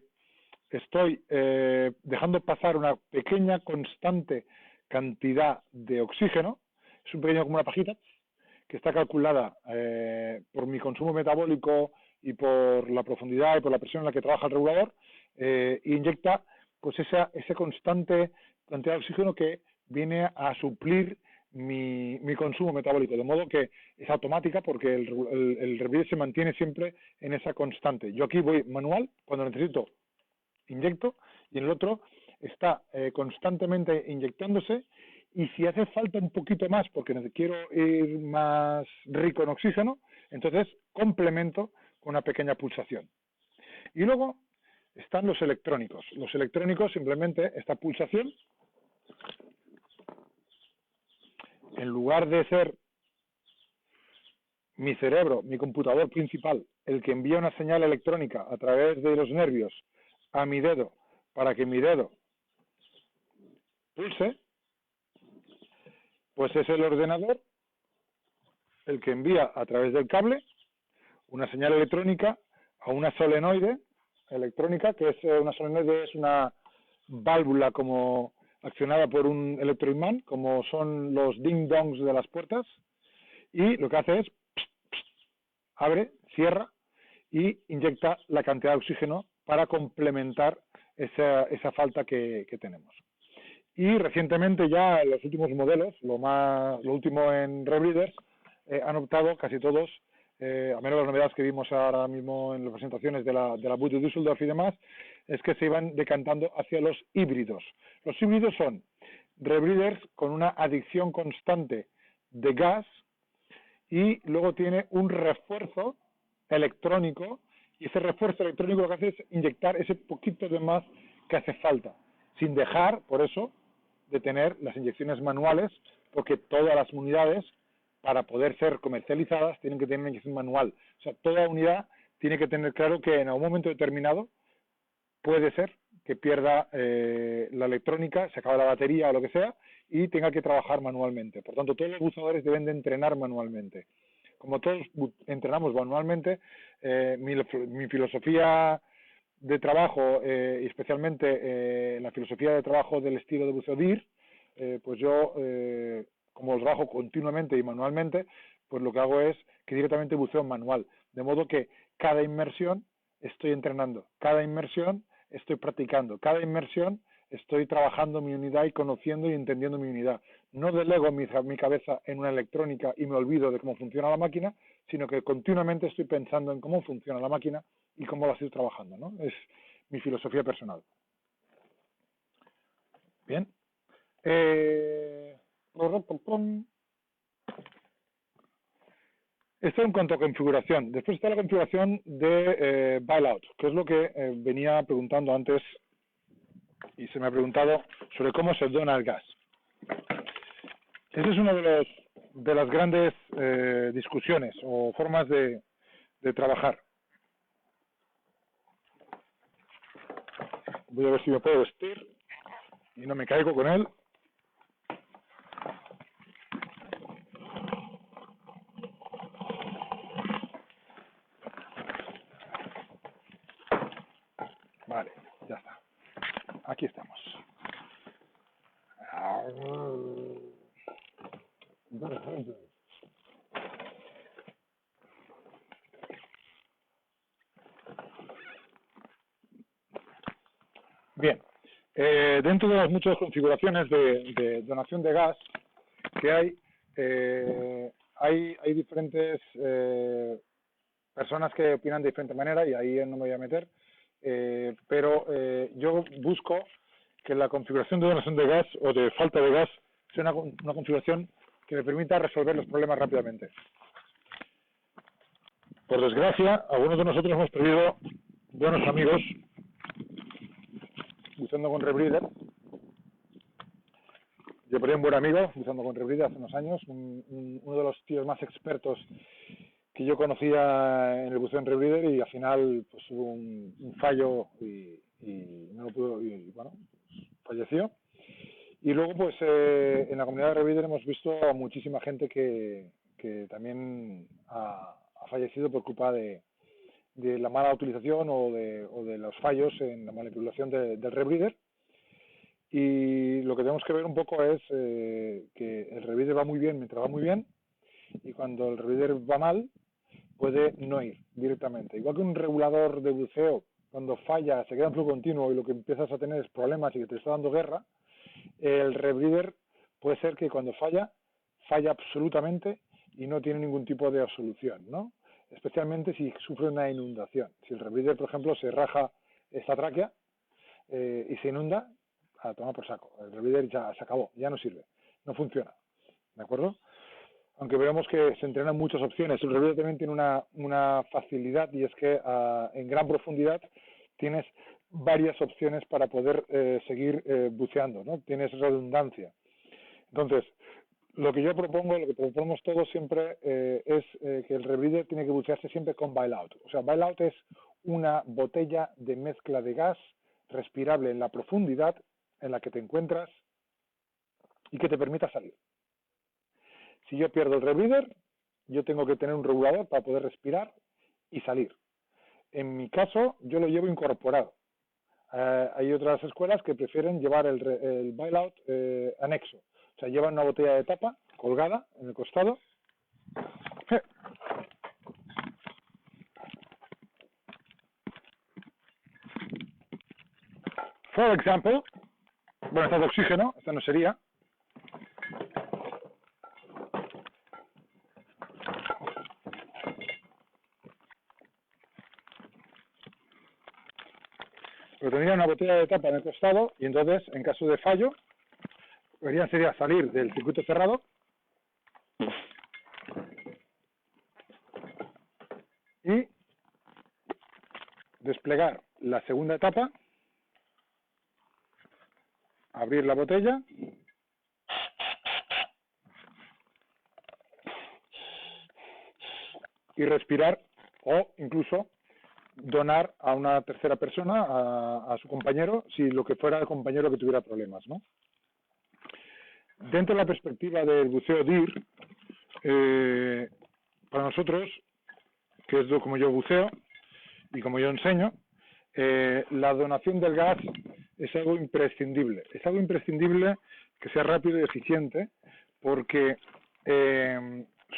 estoy dejando pasar una pequeña constante cantidad de oxígeno. Es un pequeño como una pajita que está calculada por mi consumo metabólico y por la profundidad y por la presión en la que trabaja el regulador, e inyecta pues esa constante cantidad de oxígeno que viene a suplir mi consumo metabólico, de modo que es automática porque el rebreather se mantiene siempre en esa constante. Yo aquí voy manual, cuando necesito inyecto, y en el otro está constantemente inyectándose, y si hace falta un poquito más porque quiero ir más rico en oxígeno, entonces complemento con una pequeña pulsación. Y luego están los electrónicos. Los electrónicos, simplemente esta pulsación, en lugar de ser mi cerebro, mi computador principal, el que envía una señal electrónica a través de los nervios a mi dedo para que mi dedo pulse, pues es el ordenador el que envía a través del cable una señal electrónica a una solenoide electrónica, que es una solenoide, es una válvula como accionada por un electroimán, como son los ding-dongs de las puertas, y lo que hace es abre, cierra y inyecta la cantidad de oxígeno para complementar esa falta que tenemos. Y recientemente ya los últimos modelos, lo último en rebreathers, han optado casi todos, a menos las novedades que vimos ahora mismo en las presentaciones de la BUT de Düsseldorf y demás, es que se iban decantando hacia los híbridos. Los híbridos son rebreathers con una adicción constante de gas y luego tiene un refuerzo electrónico, y ese refuerzo electrónico lo que hace es inyectar ese poquito de más que hace falta, sin dejar, por eso, de tener las inyecciones manuales, porque todas las unidades, para poder ser comercializadas, tienen que tener una inyección manual. O sea, toda unidad tiene que tener claro que en algún momento determinado puede ser que pierda la electrónica, se acaba la batería o lo que sea, y tenga que trabajar manualmente. Por tanto, todos los buzadores deben de entrenar manualmente. como todos entrenamos manualmente, mi filosofía de trabajo, y especialmente la filosofía de trabajo del estilo de buceo DIR, pues yo, como lo trabajo continuamente y manualmente, pues lo que hago es que directamente buceo manual, de modo que cada inmersión estoy entrenando, cada inmersión estoy practicando, cada inmersión estoy trabajando mi unidad y conociendo y entendiendo mi unidad. No delego mi cabeza en una electrónica y me olvido de cómo funciona la máquina, sino que continuamente estoy pensando en cómo funciona la máquina y cómo la estoy trabajando, ¿no? Es mi filosofía personal. Bien. Esto en cuanto a configuración. Después está la configuración de bailout, que es lo que venía preguntando antes y se me ha preguntado sobre cómo se dona el gas. Esa es una de las grandes discusiones o formas de trabajar. Voy a ver si me puedo vestir y no me caigo con él. Vale, ya está. Aquí estamos. Bien, dentro de las muchas configuraciones de donación de gas que hay diferentes personas que opinan de diferente manera y ahí no me voy a meter, pero yo busco que la configuración de donación de gas o de falta de gas sea una configuración que me permita resolver los problemas rápidamente. Por desgracia, algunos de nosotros hemos perdido buenos amigos buceando con Rebreather. Yo perdí un buen amigo buceando con Rebreather hace unos años, uno de los tíos más expertos que yo conocía en el buceo en Rebreather, y al final pues hubo un fallo y no lo pudo, y bueno, falleció. Y luego pues en la comunidad de Rebreather hemos visto a muchísima gente que también ha fallecido por culpa de la mala utilización o de los fallos en la manipulación del Rebreather. Y lo que tenemos que ver un poco es que el Rebreather va muy bien mientras va muy bien, y cuando el Rebreather va mal puede no ir directamente. Igual que un regulador de buceo, cuando falla, se queda en flujo continuo y lo que empiezas a tener es problemas y que te está dando guerra, el Rebreather puede ser que cuando falla absolutamente y no tiene ningún tipo de solución, ¿no? Especialmente si sufre una inundación. Si el Rebreather, por ejemplo, se raja esta tráquea y se inunda, a tomar por saco. El Rebreather ya se acabó, ya no sirve, no funciona, ¿de acuerdo? Aunque vemos que se entrenan muchas opciones. El Rebreather también tiene una facilidad, y es que en gran profundidad tienes varias opciones para poder seguir buceando, ¿no? Tienes redundancia. Entonces, lo que yo propongo, lo que proponemos todos siempre es que el Rebreather tiene que bucearse siempre con bailout. O sea, bailout es una botella de mezcla de gas respirable en la profundidad en la que te encuentras y que te permita salir. Si yo pierdo el Rebreather, yo tengo que tener un regulador para poder respirar y salir. En mi caso, yo lo llevo incorporado. Hay otras escuelas que prefieren llevar el bailout anexo. O sea, llevan una botella de tapa colgada en el costado. For example, bueno, esta es de oxígeno, esta no sería. Pero tendría una botella de tapa en el costado, y entonces, en caso de fallo, lo que harían sería salir del circuito cerrado y desplegar la segunda etapa, abrir la botella y respirar, o incluso donar a una tercera persona, a su compañero, si lo que fuera el compañero que tuviera problemas, ¿no? Dentro de la perspectiva del buceo DIR, para nosotros, que es como yo buceo y como yo enseño, la donación del gas es algo imprescindible. Es algo imprescindible que sea rápido y eficiente, porque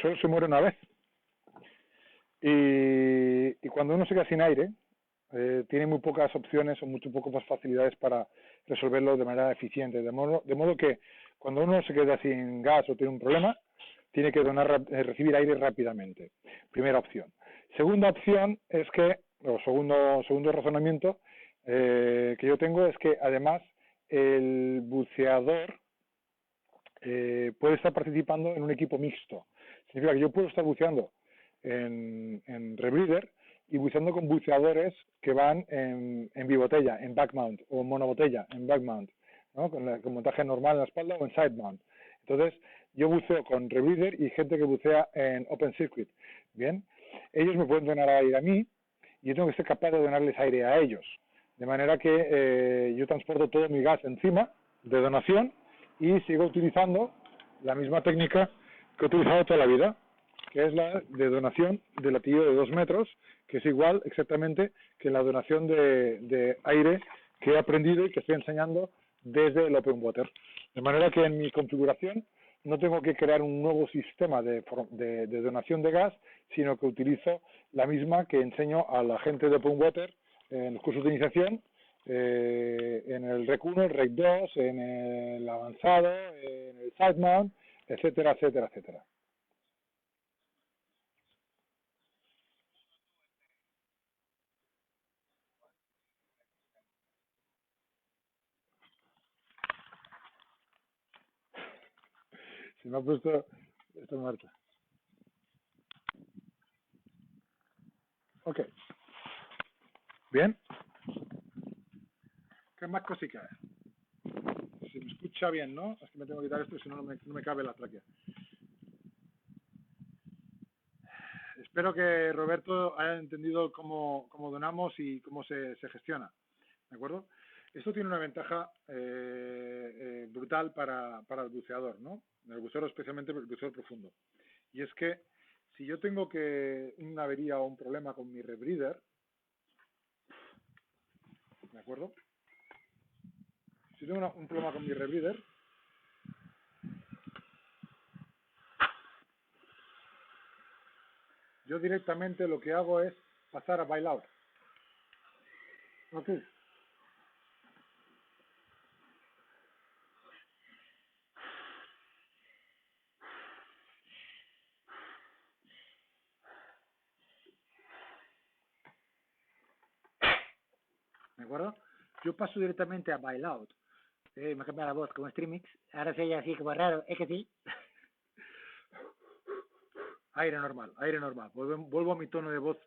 solo se muere una vez. Y cuando uno se queda sin aire, tiene muy pocas opciones o mucho pocas facilidades para resolverlo de manera eficiente. De modo que cuando uno se queda sin gas o tiene un problema, tiene que recibir aire rápidamente. Primera opción. Segunda opción es que, o segundo razonamiento que yo tengo es que además el buceador puede estar participando en un equipo mixto. Significa que yo puedo estar buceando en rebreather y buceando con buceadores que van en bibotella, en back mount, o monobotella, en back mount, ¿no? Con montaje normal en la espalda o en side mount. Entonces, yo buceo con rebreather y gente que bucea en open circuit. Bien, ellos me pueden donar aire a mí y yo tengo que ser capaz de donarles aire a ellos. De manera que yo transporto todo mi gas encima de donación y sigo utilizando la misma técnica que he utilizado toda la vida, que es la de donación de latillo de 2 metros, que es igual exactamente que la donación de aire que he aprendido y que estoy enseñando desde el Open Water. De manera que en mi configuración no tengo que crear un nuevo sistema de donación de gas, sino que utilizo la misma que enseño a la gente de Open Water en los cursos de iniciación, en el REC 1, el REC 2, en el avanzado, en el side mount, etcétera, etcétera, etcétera. Se me ha puesto esto en marcha. Ok. Bien. ¿Qué más cositas? Se me escucha bien, ¿no? Es que me tengo que quitar esto, si no, no me cabe la tráquea. Espero que Roberto haya entendido cómo donamos y cómo se gestiona. ¿De acuerdo? Esto tiene una ventaja brutal para el buceador, ¿no? El buceador, especialmente el buceador profundo. Y es que si yo tengo una avería o un problema con mi rebreather, ¿de acuerdo? Si tengo un problema con mi rebreather, yo directamente lo que hago es pasar a bailout. Aquí. ¿De acuerdo? Yo paso directamente a bailout. Me ha cambiado la voz como Streamix. Ahora se oye así como raro. Es que sí. Aire normal, aire normal. Vuelvo a mi tono de voz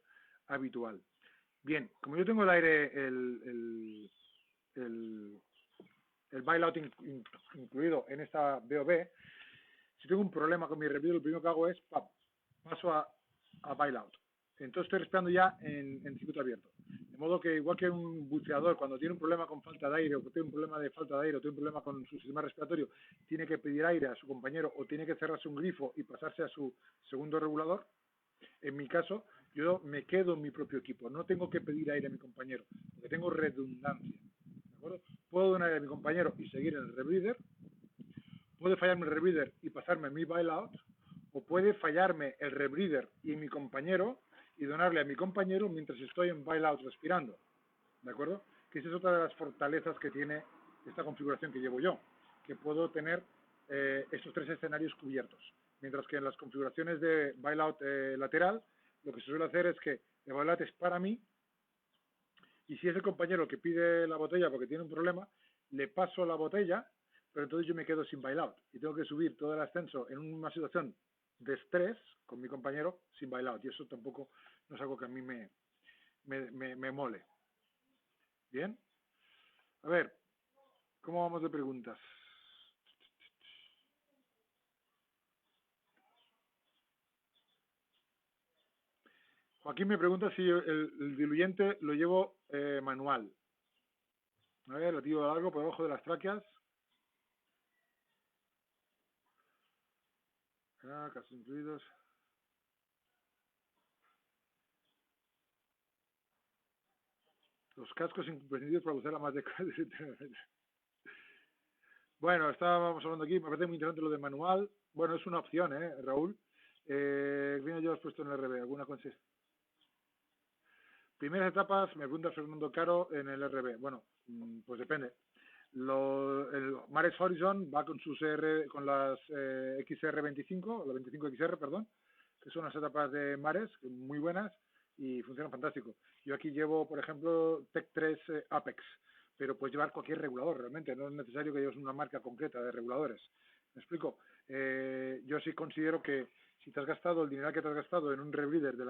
habitual. Bien, como yo tengo el aire, el bailout incluido en esta BOB, si tengo un problema con mi rebreather, lo primero que hago es paso a bailout. Entonces estoy respirando ya en circuito abierto. De modo que igual que un buceador, cuando tiene un problema con falta de aire, o tiene un problema de falta de aire, o tiene un problema con su sistema respiratorio, tiene que pedir aire a su compañero, o tiene que cerrarse un grifo y pasarse a su segundo regulador, en mi caso, yo me quedo en mi propio equipo. No tengo que pedir aire a mi compañero, porque tengo redundancia. ¿De acuerdo? Puedo donar aire a mi compañero y seguir en el rebreather. Puede fallarme el rebreather y pasarme mi bailout, o puede fallarme el rebreather y mi compañero y donarle a mi compañero mientras estoy en bailout respirando. ¿De acuerdo? Que esa es otra de las fortalezas que tiene esta configuración que llevo yo, que puedo tener estos 3 escenarios cubiertos. Mientras que en las configuraciones de bailout lateral, lo que se suele hacer es que el bailout es para mí, y si es el compañero que pide la botella porque tiene un problema, le paso la botella, pero entonces yo me quedo sin bailout y tengo que subir todo el ascenso en una situación de estrés con mi compañero sin bailout, y eso tampoco no es algo que a mí me mole. Bien, a ver, ¿cómo vamos de preguntas? Joaquín me pregunta si el diluyente lo llevo manual. A ver, lo tiro largo por debajo de las tráqueas. Casos incluidos. Los cascos imprescindibles para usar a más de 40 metros. Bueno, estábamos hablando aquí, me parece muy interesante lo de manual. Bueno, es una opción, Raúl. Viene yo has puesto en el RB, ¿alguna consiste? Primeras etapas, me pregunta Fernando Caro en el RB. Bueno, pues depende. El Mares Horizon va con sus con las XR25, la 25XR, perdón, que son unas etapas de mares muy buenas y funcionan fantástico. Yo aquí llevo, por ejemplo, Tech 3 Apex, pero puedes llevar cualquier regulador realmente, no es necesario que lleves una marca concreta de reguladores. ¿Me explico? Yo sí considero que si te has gastado el dinero que te has gastado en un rebreather de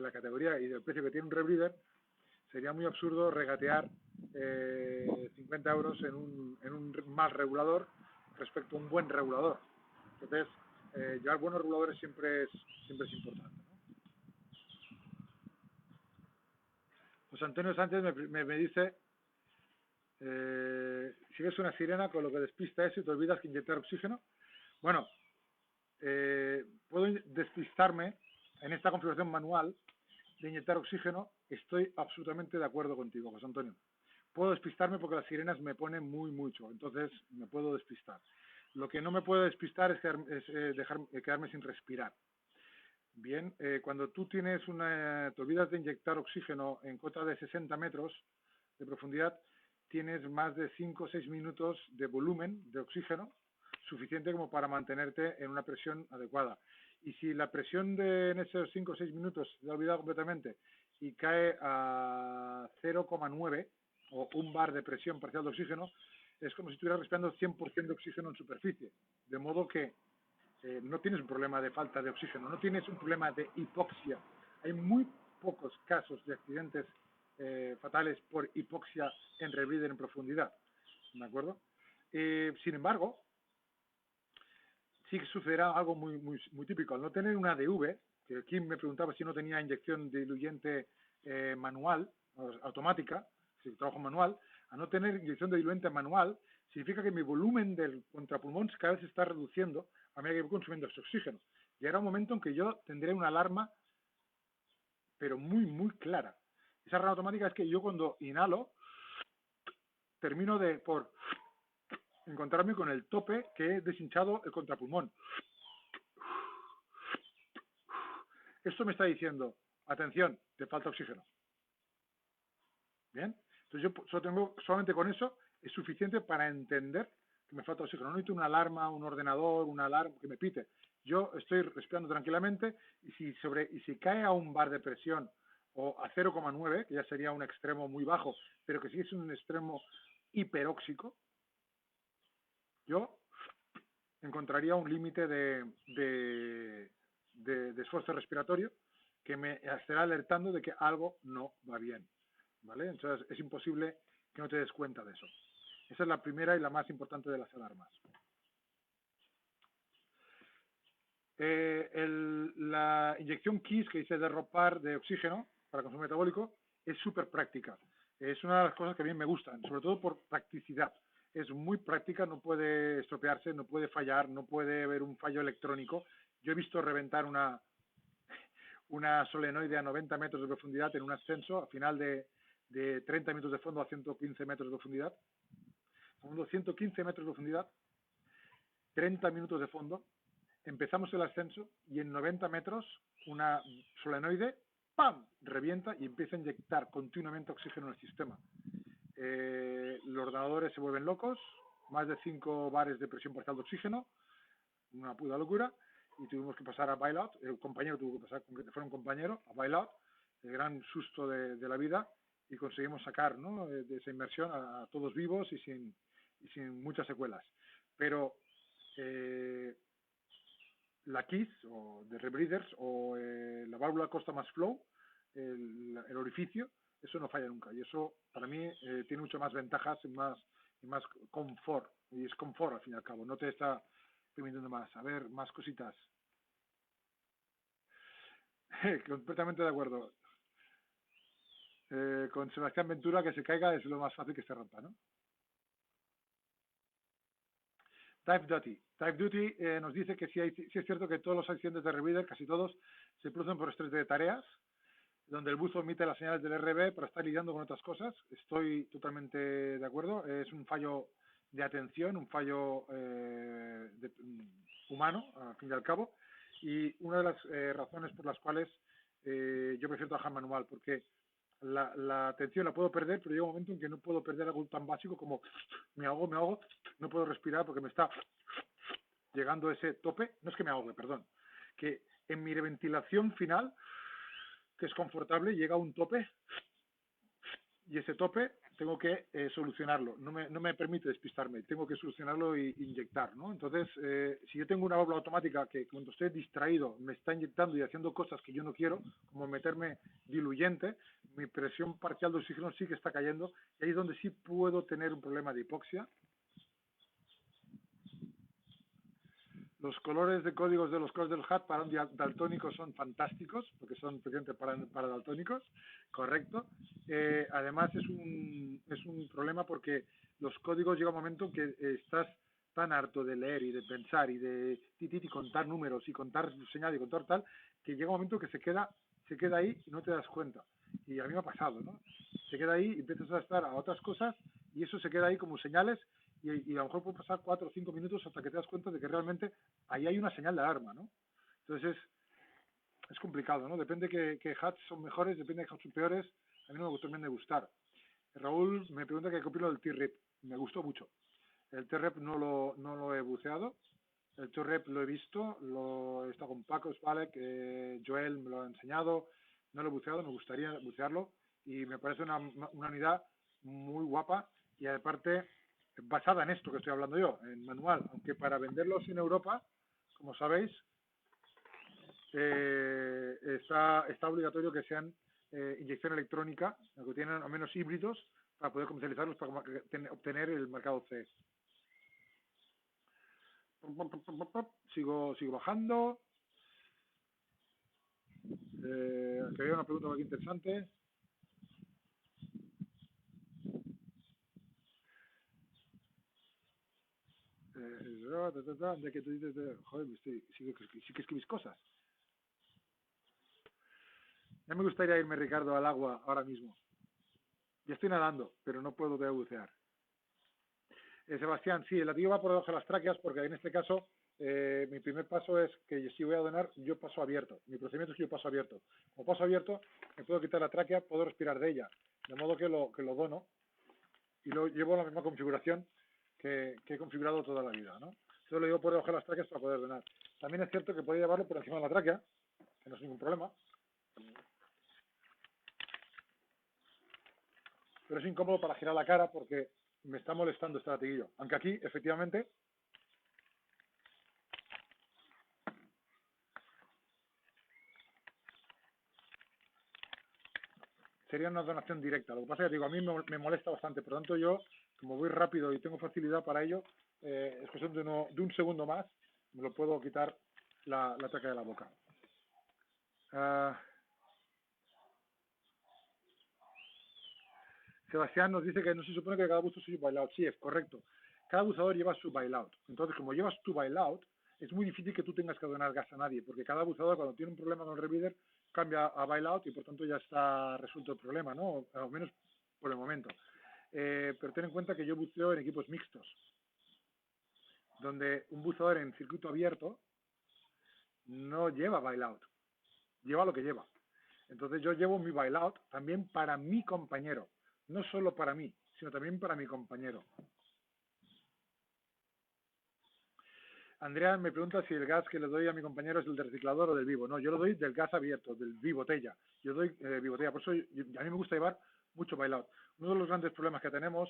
la categoría y del precio que tiene un rebreather, sería muy absurdo regatear 50 euros en un mal regulador respecto a un buen regulador. Entonces, llevar buenos reguladores siempre es importante, ¿no? José Antonio Sánchez me dice, si ves una sirena con lo que despista eso y te olvidas que inyectar oxígeno. Bueno, puedo despistarme en esta configuración manual de inyectar oxígeno. Estoy absolutamente de acuerdo contigo, José Antonio. Puedo despistarme porque las sirenas me ponen muy mucho, entonces me puedo despistar. Lo que no me puede despistar es quedarme sin respirar. Bien, cuando tú te olvidas de inyectar oxígeno en cota de 60 metros de profundidad, tienes más de 5 o 6 minutos de volumen de oxígeno, suficiente como para mantenerte en una presión adecuada. Y si la presión en esos 5 o 6 minutos se ha olvidado completamente y cae a 0,9 o un bar de presión parcial de oxígeno, es como si estuvieras respirando 100% de oxígeno en superficie. De modo que no tienes un problema de falta de oxígeno, no tienes un problema de hipoxia. Hay muy pocos casos de accidentes fatales por hipoxia en rebreather en profundidad. ¿De acuerdo? Sin embargo, sí que sucederá algo muy típico. Al no tener una ADV, que aquí me preguntaba si no tenía inyección diluyente manual, automática, si trabajo manual, al no tener inyección de diluyente manual, significa que mi volumen del contrapulmón cada vez se está reduciendo a medida que voy consumiendo ese oxígeno. Llegará un momento en que yo tendré una alarma, pero muy clara. Esa alarma automática es que yo cuando inhalo, termino por encontrarme con el tope que he deshinchado el contrapulmón. Esto me está diciendo, atención, te falta oxígeno. ¿Bien? Entonces yo solamente con eso es suficiente para entender que me falta oxígeno. No necesito una alarma, un ordenador, una alarma que me pite. Yo estoy respirando tranquilamente y si cae a un bar de presión o a 0,9, que ya sería un extremo muy bajo, pero que sí es un extremo hiperóxico, yo encontraría un límite de esfuerzo respiratorio que me estará alertando de que algo no va bien, ¿vale? Entonces es imposible que no te des cuenta de eso. Esa es la primera y la más importante de las alarmas. La inyección KISS, que dice derropar de oxígeno para consumo metabólico, es súper práctica. Es una de las cosas que a mí me gustan, sobre todo por practicidad. Es muy práctica, no puede estropearse, no puede fallar, no puede haber un fallo electrónico. Yo he visto reventar una solenoide a 90 metros de profundidad en un ascenso, a final de 30 minutos de fondo a 115 metros de profundidad. Fondo 115 metros de profundidad, 30 minutos de fondo. Empezamos el ascenso y en 90 metros una solenoide ¡pam!, revienta y empieza a inyectar continuamente oxígeno en el sistema. Los ordenadores se vuelven locos, más de 5 bares de presión parcial de oxígeno, una puta locura, y tuvimos que pasar a bailout. El compañero tuvo que pasar, aunque fuera un compañero, a bailout, el gran susto de la vida, y conseguimos sacar, ¿no?, de esa inmersión a todos vivos y sin muchas secuelas. Pero la KISS o de rebreathers o la válvula Costa más Flow, el orificio, eso no falla nunca, y eso para mí tiene mucho más ventajas y más confort, y es confort al fin y al cabo, no te está permitiendo más. A ver, más cositas. Completamente de acuerdo con Sebastián Ventura, que se caiga es lo más fácil que se rompa, ¿no? Type Duty nos dice que sí es cierto que todos los accidentes de rebreather, casi todos, se producen por estrés de tareas. donde el buzo emite las señales del RB para estar lidiando con otras cosas. Estoy totalmente de acuerdo. Es un fallo de atención, un fallo humano, al fin y al cabo. Y una de las razones por las cuales yo prefiero trabajar manual, porque la atención la puedo perder, pero llega un momento en que no puedo perder algo tan básico como me ahogo, no puedo respirar porque me está llegando ese tope. No es que me ahogue, perdón, que en mi ventilación final, que es confortable, llega a un tope y ese tope tengo que solucionarlo. No me permite despistarme, tengo que solucionarlo e inyectar, ¿no? Entonces, si yo tengo una válvula automática que cuando estoy distraído me está inyectando y haciendo cosas que yo no quiero, como meterme diluyente, mi presión parcial de oxígeno sí que está cayendo y ahí es donde sí puedo tener un problema de hipoxia. Los colores de códigos de los colores del HAT para un daltónico son fantásticos, porque son precisamente para daltónicos, correcto. Además es un problema porque los códigos llega un momento que estás tan harto de leer y de pensar y de y contar números y contar señal y contar tal, que llega un momento que se queda ahí y no te das cuenta. Y a mí me ha pasado, ¿no? Se queda ahí y empiezas a estar a otras cosas y eso se queda ahí como señales y a lo mejor puede pasar 4 o 5 minutos hasta que te das cuenta de que realmente ahí hay una señal de alarma, ¿no? Entonces es complicado, ¿no? Depende que hats son mejores, depende que hats son peores. A mí no me terminan de gustar. Raúl me pregunta qué opino del T-Rep. Me gustó mucho. El T-Rep no lo he buceado. El T-Rep lo he visto, lo he estado con Paco Spalek, Joel me lo ha enseñado. No lo he buceado, me gustaría bucearlo y me parece una unidad muy guapa y aparte basada en esto que estoy hablando yo, en manual, aunque para venderlos en Europa, como sabéis, está obligatorio que sean inyección electrónica, que tienen al menos híbridos, para poder comercializarlos, para obtener el marcado CE. Sigo bajando. Que había una pregunta muy interesante. De que tú dices, joder, sí que escribís cosas. Ya me gustaría irme, Ricardo, al agua ahora mismo. Ya estoy nadando, pero no puedo bucear. Sebastián, sí, el latido va por debajo de las tráqueas porque en este caso mi primer paso es que si voy a donar, yo paso abierto. Mi procedimiento es que yo paso abierto. Como paso abierto, me puedo quitar la tráquea, puedo respirar de ella. De modo que lo dono y lo llevo a la misma configuración que he configurado toda la vida, ¿no? Entonces lo llevo por debajo de las tráqueas para poder donar. También es cierto que puedo llevarlo por encima de la tráquea, que no es ningún problema. Pero es incómodo para girar la cara porque me está molestando este latiguillo. Aunque aquí, efectivamente, sería una donación directa. Lo que pasa es que digo, a mí me molesta bastante. Por lo tanto, yo, como voy rápido y tengo facilidad para ello, es cuestión de un segundo más, me lo puedo quitar la tráquea de la boca. Sebastián nos dice que no se supone que cada buzo es su bailout. Sí, es correcto. Cada buzador lleva su bailout. Entonces, como llevas tu bailout, es muy difícil que tú tengas que donar gas a nadie, porque cada buzador, cuando tiene un problema con el revider, cambia a bailout y por tanto ya está resuelto el problema, ¿no? Al menos por el momento. Pero ten en cuenta que yo buceo en equipos mixtos, donde un buzador en circuito abierto no lleva bailout, lleva lo que lleva. Entonces yo llevo mi bailout también para mi compañero, no solo para mí, sino también para mi compañero. Andrea me pregunta si el gas que le doy a mi compañero es el del reciclador o del vivo. No, yo lo doy del gas abierto, del bibotella. Yo doy bibotella, por eso a mí me gusta llevar mucho bailout. Uno de los grandes problemas que tenemos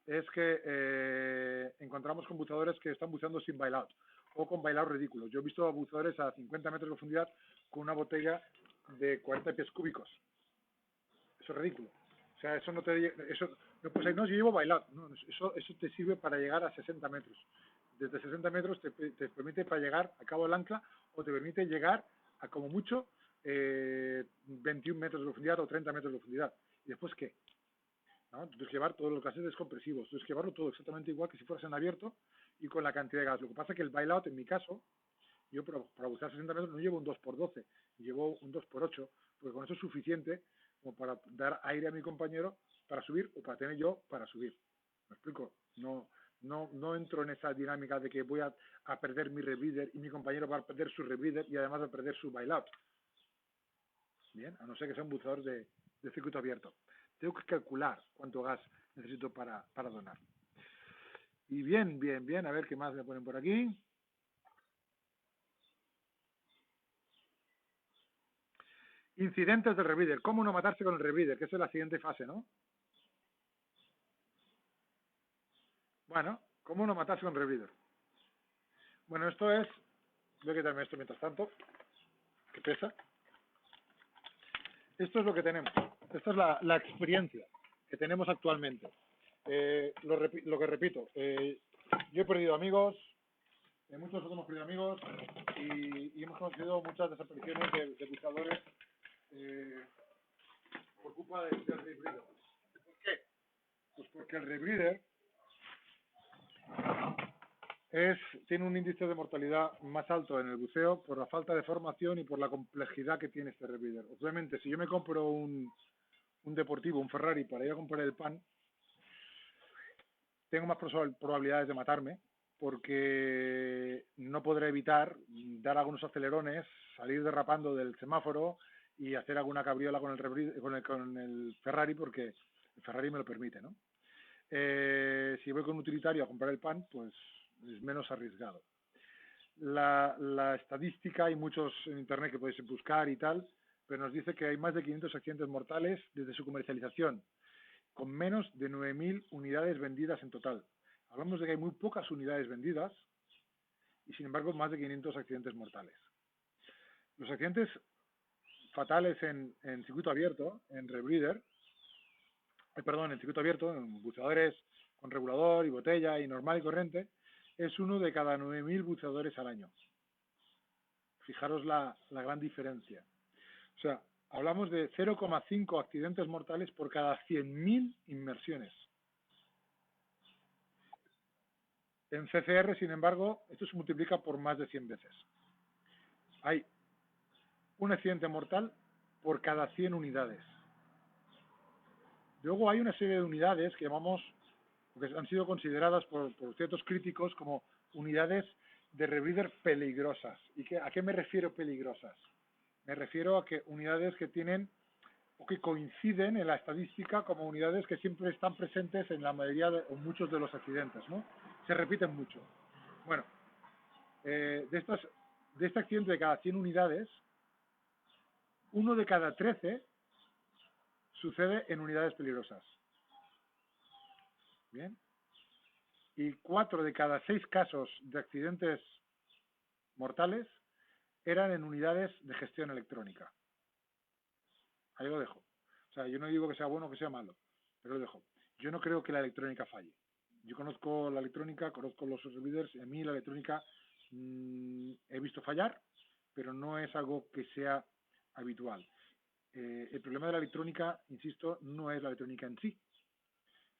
es que encontramos con buceadores que están buceando sin bailout o con bailout ridículos. Yo he visto a buceadores a 50 metros de profundidad con una botella de 40 pies cúbicos. Eso es ridículo. O sea, eso no te... Eso, no, pues no, yo llevo bailout. No, eso te sirve para llegar a 60 metros. Desde 60 metros te permite para llegar a cabo del ancla o te permite llegar a como mucho 21 metros de profundidad o 30 metros de profundidad. ¿Y después qué? ¿No? Tú tienes que llevar todos los gases descompresivos, tienes que llevarlo todo exactamente igual que si fueras en abierto y con la cantidad de gas. Lo que pasa es que el bailout, en mi caso, Yo para bucear 60 metros no llevo un 2x12, llevo un 2x8, porque con eso es suficiente como para dar aire a mi compañero para subir o para tener yo para subir. ¿Me explico? No entro en esa dinámica de que voy a perder mi rebreather y mi compañero va a perder su rebreather y además va a perder su bailout. Bien, a no ser que sea un buceador de circuito abierto. Tengo que calcular cuánto gas necesito para donar. Y bien, a ver qué más me ponen por aquí. Incidentes del rebreather. ¿Cómo no matarse con el rebreather? Que esa es la siguiente fase, ¿no? Bueno, ¿cómo no matarse con el rebreather? Bueno, esto es... Voy a quitarme esto mientras tanto, que pesa. Esto es lo que tenemos. Esta es la experiencia que tenemos actualmente. Lo que repito, yo he perdido amigos, muchos nosotros hemos perdido amigos y hemos conocido muchas desapariciones de buceadores por culpa del rebreather. ¿Por qué? Pues porque el rebreather tiene un índice de mortalidad más alto en el buceo por la falta de formación y por la complejidad que tiene este rebreather. Obviamente, si yo me compro un deportivo, un Ferrari, para ir a comprar el pan, tengo más probabilidades de matarme porque no podré evitar dar algunos acelerones, salir derrapando del semáforo y hacer alguna cabriola con el Ferrari porque el Ferrari me lo permite, ¿no? Si voy con un utilitario a comprar el pan, pues es menos arriesgado. La estadística, hay muchos en internet que podéis buscar y tal, pero nos dice que hay más de 500 accidentes mortales desde su comercialización, con menos de 9.000 unidades vendidas en total. Hablamos de que hay muy pocas unidades vendidas y sin embargo más de 500 accidentes mortales. Los accidentes fatales en circuito abierto, en rebreather, en circuito abierto, en buceadores con regulador y botella y normal y corriente, es uno de cada 9.000 buceadores al año. Fijaros la gran diferencia. O sea, hablamos de 0,5 accidentes mortales por cada 100.000 inmersiones. En CCR, sin embargo, esto se multiplica por más de 100 veces. Hay un accidente mortal por cada 100 unidades. Luego hay una serie de unidades que llamamos, que han sido consideradas por ciertos críticos como unidades de rebreather peligrosas. ¿Y a qué me refiero peligrosas? Me refiero a que unidades que tienen o que coinciden en la estadística como unidades que siempre están presentes en la mayoría o muchos de los accidentes, ¿no? Se repiten mucho. Bueno, de este accidente de cada 100 unidades, uno de cada 13 sucede en unidades peligrosas. Bien. Y 4 de cada 6 casos de accidentes mortales eran en unidades de gestión electrónica. Ahí lo dejo. O sea, yo no digo que sea bueno o que sea malo, pero lo dejo. Yo no creo que la electrónica falle. Yo conozco la electrónica, conozco los rebreathers, y a mí la electrónica he visto fallar, pero no es algo que sea habitual. El problema de la electrónica, insisto, no es la electrónica en sí,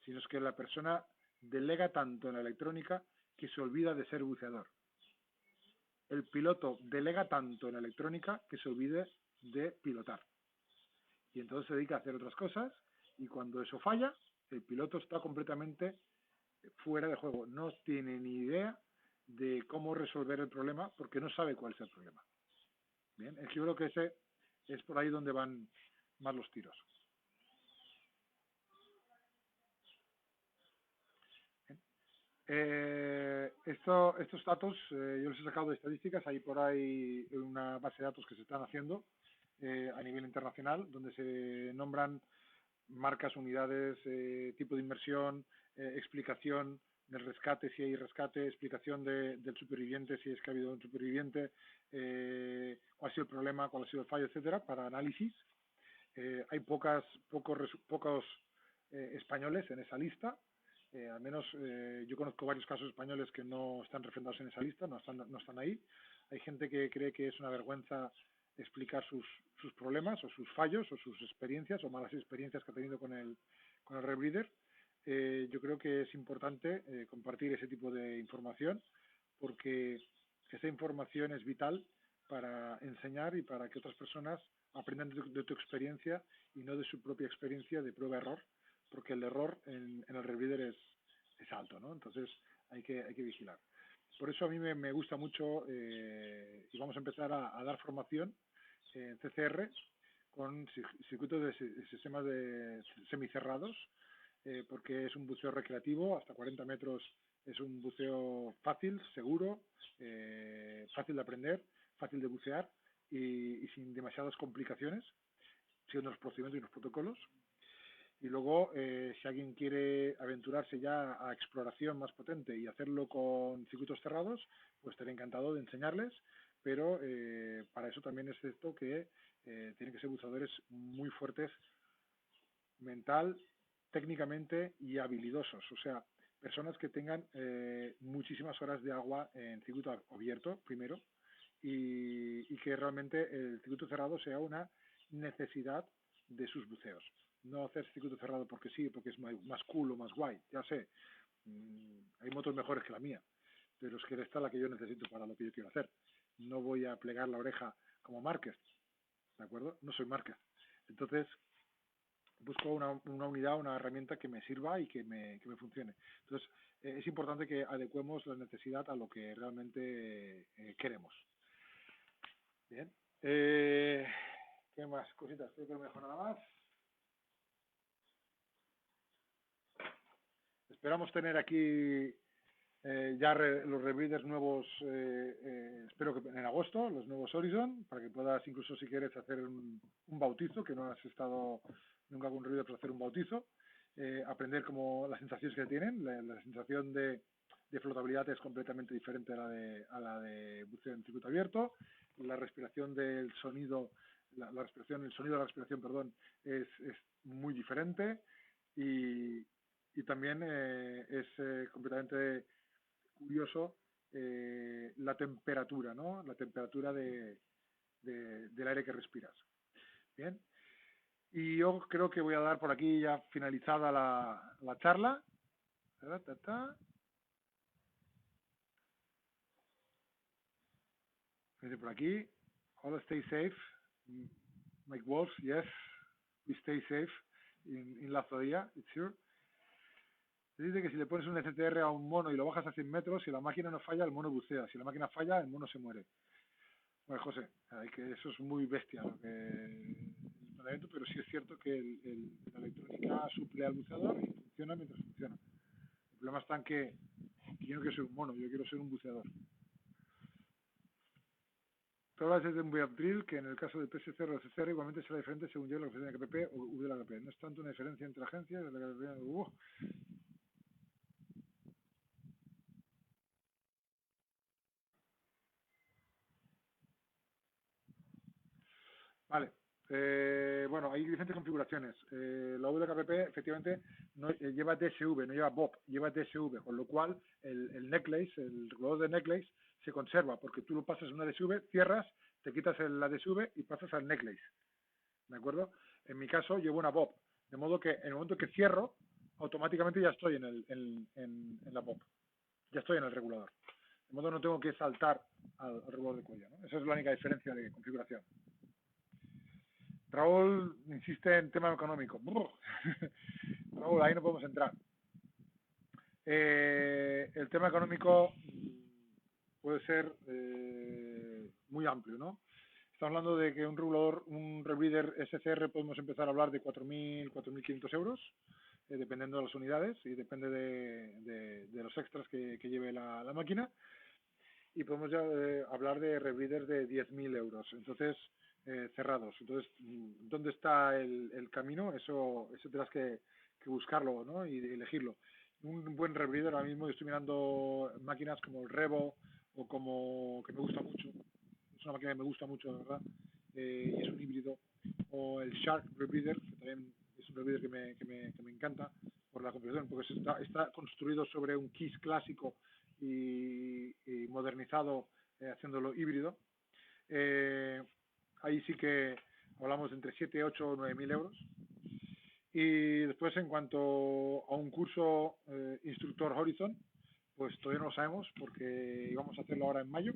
sino es que la persona delega tanto en la electrónica que se olvida de ser buceador. El piloto delega tanto en la electrónica que se olvide de pilotar. Y entonces se dedica a hacer otras cosas y cuando eso falla, el piloto está completamente fuera de juego. No tiene ni idea de cómo resolver el problema porque no sabe cuál es el problema. Bien, yo creo que ese es por ahí donde van más los tiros. Estos datos yo los he sacado de estadísticas, hay por ahí una base de datos que se están haciendo a nivel internacional, donde se nombran marcas, unidades, tipo de inmersión, explicación del rescate, si hay rescate, explicación del superviviente, si es que ha habido un superviviente, cuál ha sido el problema, cuál ha sido el fallo, etcétera, para análisis. Hay pocos españoles en esa lista. Al menos yo conozco varios casos españoles que no están refrendados en esa lista, no están ahí. Hay gente que cree que es una vergüenza explicar sus problemas o sus fallos o sus experiencias o malas experiencias que ha tenido con el rebreather. Yo creo que es importante compartir ese tipo de información porque esa información es vital para enseñar y para que otras personas aprendan de tu experiencia y no de su propia experiencia de prueba-error, porque el error en el rebreather es alto, ¿no? Entonces hay que vigilar. Por eso a mí me gusta mucho y vamos a empezar a dar formación en CCR con circuitos de sistemas de semicerrados, porque es un buceo recreativo, hasta 40 metros es un buceo fácil, seguro, fácil de aprender, fácil de bucear y sin demasiadas complicaciones, siguiendo los procedimientos y los protocolos. Y luego, si alguien quiere aventurarse ya a exploración más potente y hacerlo con circuitos cerrados, pues estaré encantado de enseñarles, pero para eso también es cierto que tienen que ser buceadores muy fuertes mental, técnicamente y habilidosos, o sea, personas que tengan muchísimas horas de agua en circuito abierto, primero, y que realmente el circuito cerrado sea una necesidad de sus buceos. No hacer circuito cerrado porque sí, porque es más cool o más guay, ya sé. Hay motos mejores que la mía, pero es que esta es la que yo necesito para lo que yo quiero hacer. No voy a plegar la oreja como Márquez, ¿de acuerdo? No soy Márquez. Entonces, busco una unidad, una herramienta que me sirva y que me funcione. Entonces, es importante que adecuemos la necesidad a lo que realmente queremos. Bien. ¿Qué más cositas? Creo que no me dejo nada más. Esperamos tener aquí ya los rebreathers nuevos, espero que en agosto, los nuevos Horizon, para que puedas incluso si quieres hacer un bautizo, que no has estado nunca con un rebreather para hacer un bautizo, aprender como las sensaciones que tienen, la sensación de flotabilidad es completamente diferente a la de buceo en circuito abierto, la respiración del sonido, el sonido de la respiración, perdón, es muy diferente y también es completamente curioso la temperatura, ¿no? La temperatura del aire que respiras. Bien. Y yo creo que voy a dar por aquí ya finalizada la charla. Por aquí. All stay safe. Mike Wolf, yes. We stay safe in La Zodia, it's sure. Se dice que si le pones un STR a un mono y lo bajas a 100 metros, si la máquina no falla, el mono bucea. Si la máquina falla, el mono se muere. Bueno, José, que eso es muy bestia lo que pero sí es cierto que la electrónica suple al buceador y funciona mientras funciona. El problema está en que yo no quiero ser un mono, yo quiero ser un buceador. Todas es de un web drill que en el caso del PSC o el CCR igualmente será diferente según yo la oficina de KPP o V de la KPP. No es tanto una diferencia entre agencias de la KPP. Vale. Bueno, hay diferentes configuraciones. La WKPP efectivamente no, lleva DSV, no lleva BOP, lleva DSV, con lo cual el necklace, el regulador de necklace se conserva, porque tú lo pasas en una DSV, cierras, te quitas la DSV y pasas al necklace. ¿De acuerdo? En mi caso llevo una BOP, de modo que en el momento que cierro, automáticamente ya estoy en la BOP, ya estoy en el regulador. De modo que no tengo que saltar al regulador de cuello, ¿no? Esa es la única diferencia de configuración. Raúl insiste en tema económico. Raúl, ahí no podemos entrar. El tema económico puede ser muy amplio, ¿no? Estamos hablando de que un regulador, un rebreather SCR, podemos empezar a hablar de 4.000, 4.500 euros, dependiendo de las unidades y depende de los extras que lleve la máquina. Y podemos ya hablar de rebreathers de 10.000 euros. Entonces, cerrados. Entonces, ¿dónde está el camino? Eso tendrás que buscarlo, ¿no? Y elegirlo. Un buen rebreather, ahora mismo estoy mirando máquinas como el Revo o como, que me gusta mucho, es una máquina que me gusta mucho, de verdad, y es un híbrido, o el Shark Rebreather, que también es un rebreather que me encanta por la configuración, porque está construido sobre un Kiss clásico y modernizado, haciéndolo híbrido. Ahí sí que hablamos de entre 7, 8 o 9.000 euros. Y después, en cuanto a un curso instructor Horizon, pues todavía no lo sabemos porque íbamos a hacerlo ahora en mayo,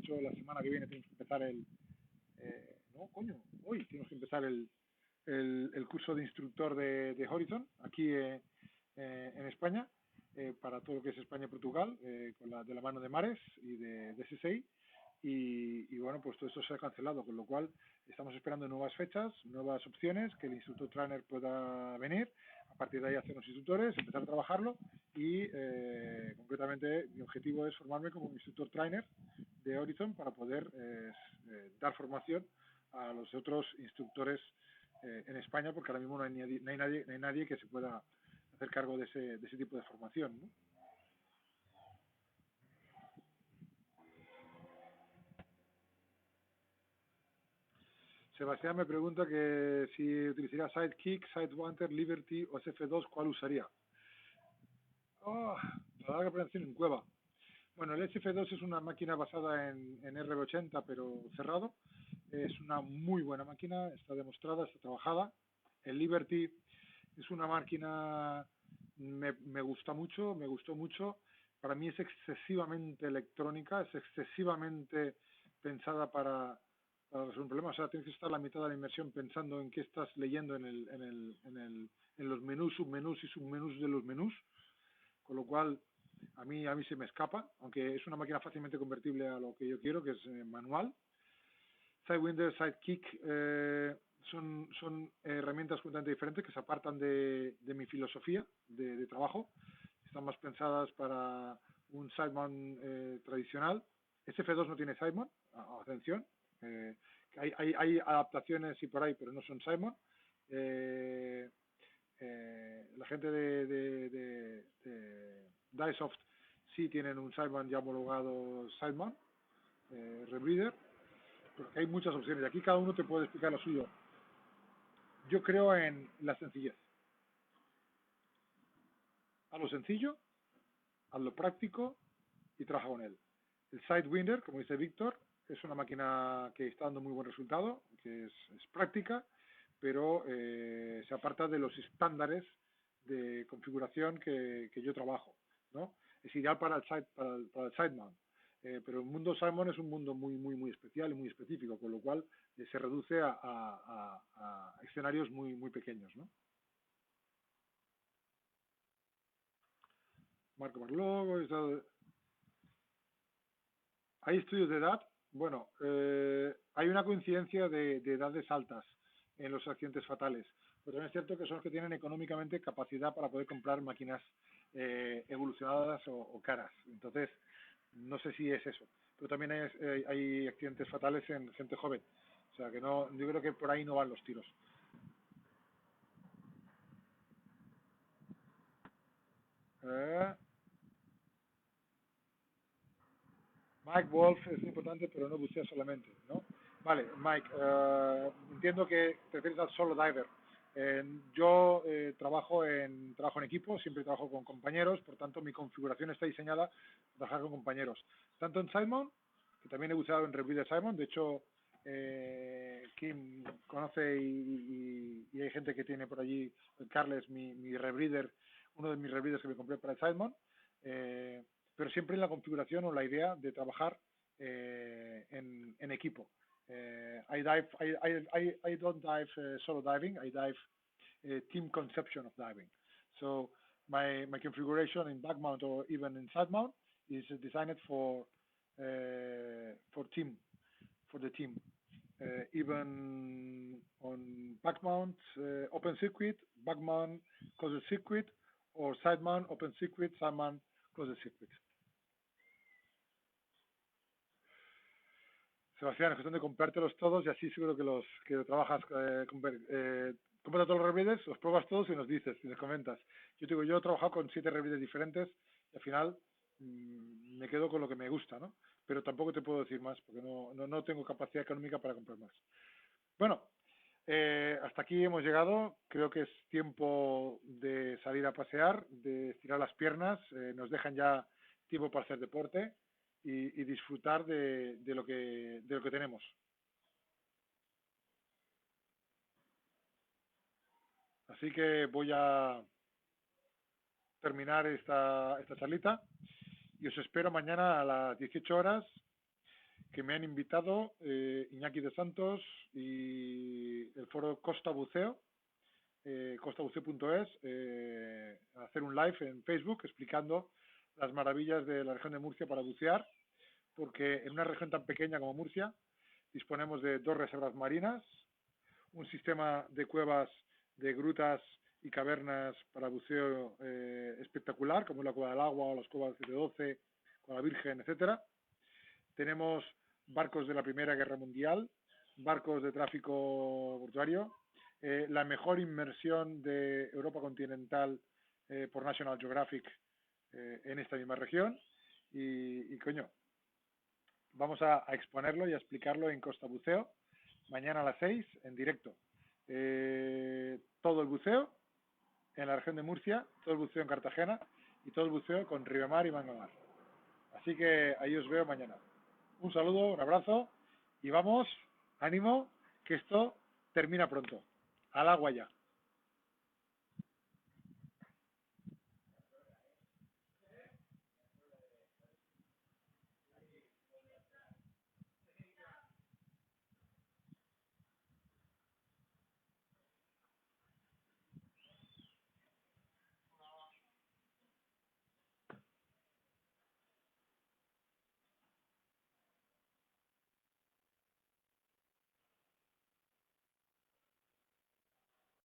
hecho la semana que viene tenemos que empezar no, coño, hoy tenemos que empezar el curso de instructor de Horizon aquí en España, para todo lo que es España y Portugal, de la mano de Mares y de SSI. Y bueno, pues todo esto se ha cancelado, con lo cual estamos esperando nuevas fechas, nuevas opciones, que el instructor trainer pueda venir, a partir de ahí hacernos instructores, empezar a trabajarlo y concretamente mi objetivo es formarme como instructor trainer de Horizon para poder dar formación a los otros instructores en España, porque ahora mismo no hay nadie que se pueda hacer cargo de ese tipo de formación, ¿no? Sebastián me pregunta que si utilizaría Sidekick, Sidewinder, Liberty o SF2, ¿cuál usaría? Oh, la larga prevención en cueva. Bueno, el SF2 es una máquina basada en RB80, pero cerrado. Es una muy buena máquina, está demostrada, está trabajada. El Liberty es una máquina, me gusta mucho, me gustó mucho. Para mí es excesivamente electrónica, es excesivamente pensada para resolver un problema. O sea, tienes que estar la mitad de la inmersión pensando en qué estás leyendo en los menús, submenús y submenús de los menús, con lo cual a mí se me escapa, aunque es una máquina fácilmente convertible a lo que yo quiero, que es manual. Sidewinder, Sidekick son herramientas completamente diferentes que se apartan de mi filosofía de trabajo. Están más pensadas para un sidemount tradicional. SF2 no tiene sidemount, atención. Hay adaptaciones y por ahí, pero no son sidemount. La gente de Dicesoft sí tienen un sidemount ya homologado sidemount, Rebreather, porque hay muchas opciones y aquí cada uno te puede explicar lo suyo. Yo creo en la sencillez. Haz lo sencillo, haz lo práctico y trabaja con él. El Sidewinder, como dice Víctor, es una máquina que está dando muy buen resultado, que es práctica, pero se aparta de los estándares de configuración que yo trabajo, ¿no? Es ideal para el sidemount, pero el mundo sidemount es un mundo muy especial y muy específico, con lo cual se reduce a escenarios muy pequeños, ¿no? Marco Marlowe, ¿hay estudios de edad? Bueno, hay una coincidencia de edades altas en los accidentes fatales, pero también es cierto que son los que tienen económicamente capacidad para poder comprar máquinas evolucionadas o caras. Entonces, no sé si es eso. Pero también hay accidentes fatales en gente joven. O sea, que no, yo creo que por ahí no van los tiros. Mike Wolf es importante, pero no bucea solamente, ¿no? Vale, Mike, entiendo que te refieres al solo diver. Yo trabajo en equipo, siempre trabajo con compañeros, por tanto mi configuración está diseñada para trabajar con compañeros. Tanto en Simon, que también he buceado en Rebreather Simon, de hecho Kim conoce y hay gente que tiene por allí, Carles, mi rebreather, uno de mis rebreathers que me compré para el Simon, pero siempre en la configuración o la idea de trabajar en equipo. I don't dive solo diving, I dive team conception of diving. So my configuration in back mount or even in side mount is designed for team, for the team. Even on back mount, open circuit, back mount, closed circuit, or side mount, open circuit, side mount, closed circuit. Sebastián, es cuestión de comprártelos todos y así seguro que los que trabajas, compras todos los rebreathers, los pruebas todos y nos dices, y nos comentas. Yo te digo, yo he trabajado con 7 rebreathers diferentes y al final me quedo con lo que me gusta, ¿no? Pero tampoco te puedo decir más porque no tengo capacidad económica para comprar más. Bueno, hasta aquí hemos llegado. Creo que es tiempo de salir a pasear, de estirar las piernas. Nos dejan ya tiempo para hacer deporte y disfrutar de lo que tenemos. Así que voy a terminar esta charlita y os espero mañana a las 18 horas, que me han invitado Iñaki de Santos y el foro Costa Buceo, costabuceo.es, a hacer un live en Facebook explicando las maravillas de la región de Murcia para bucear, porque en una región tan pequeña como Murcia disponemos de 2 reservas marinas, un sistema de cuevas, de grutas y cavernas para buceo espectacular, como es la Cueva del Agua o las cuevas de 12, Cueva Virgen, etcétera. Tenemos barcos de la Primera Guerra Mundial, barcos de tráfico portuario, la mejor inmersión de Europa continental por National Geographic en esta misma región y coño, vamos a exponerlo y a explicarlo en Costa Buceo mañana a las 6 en directo. Todo el buceo en la región de Murcia, todo el buceo en Cartagena y todo el buceo con Ribemar y Mangamar. Así que ahí os veo mañana. Un saludo, un abrazo y vamos, ánimo, que esto termina pronto. Al agua ya.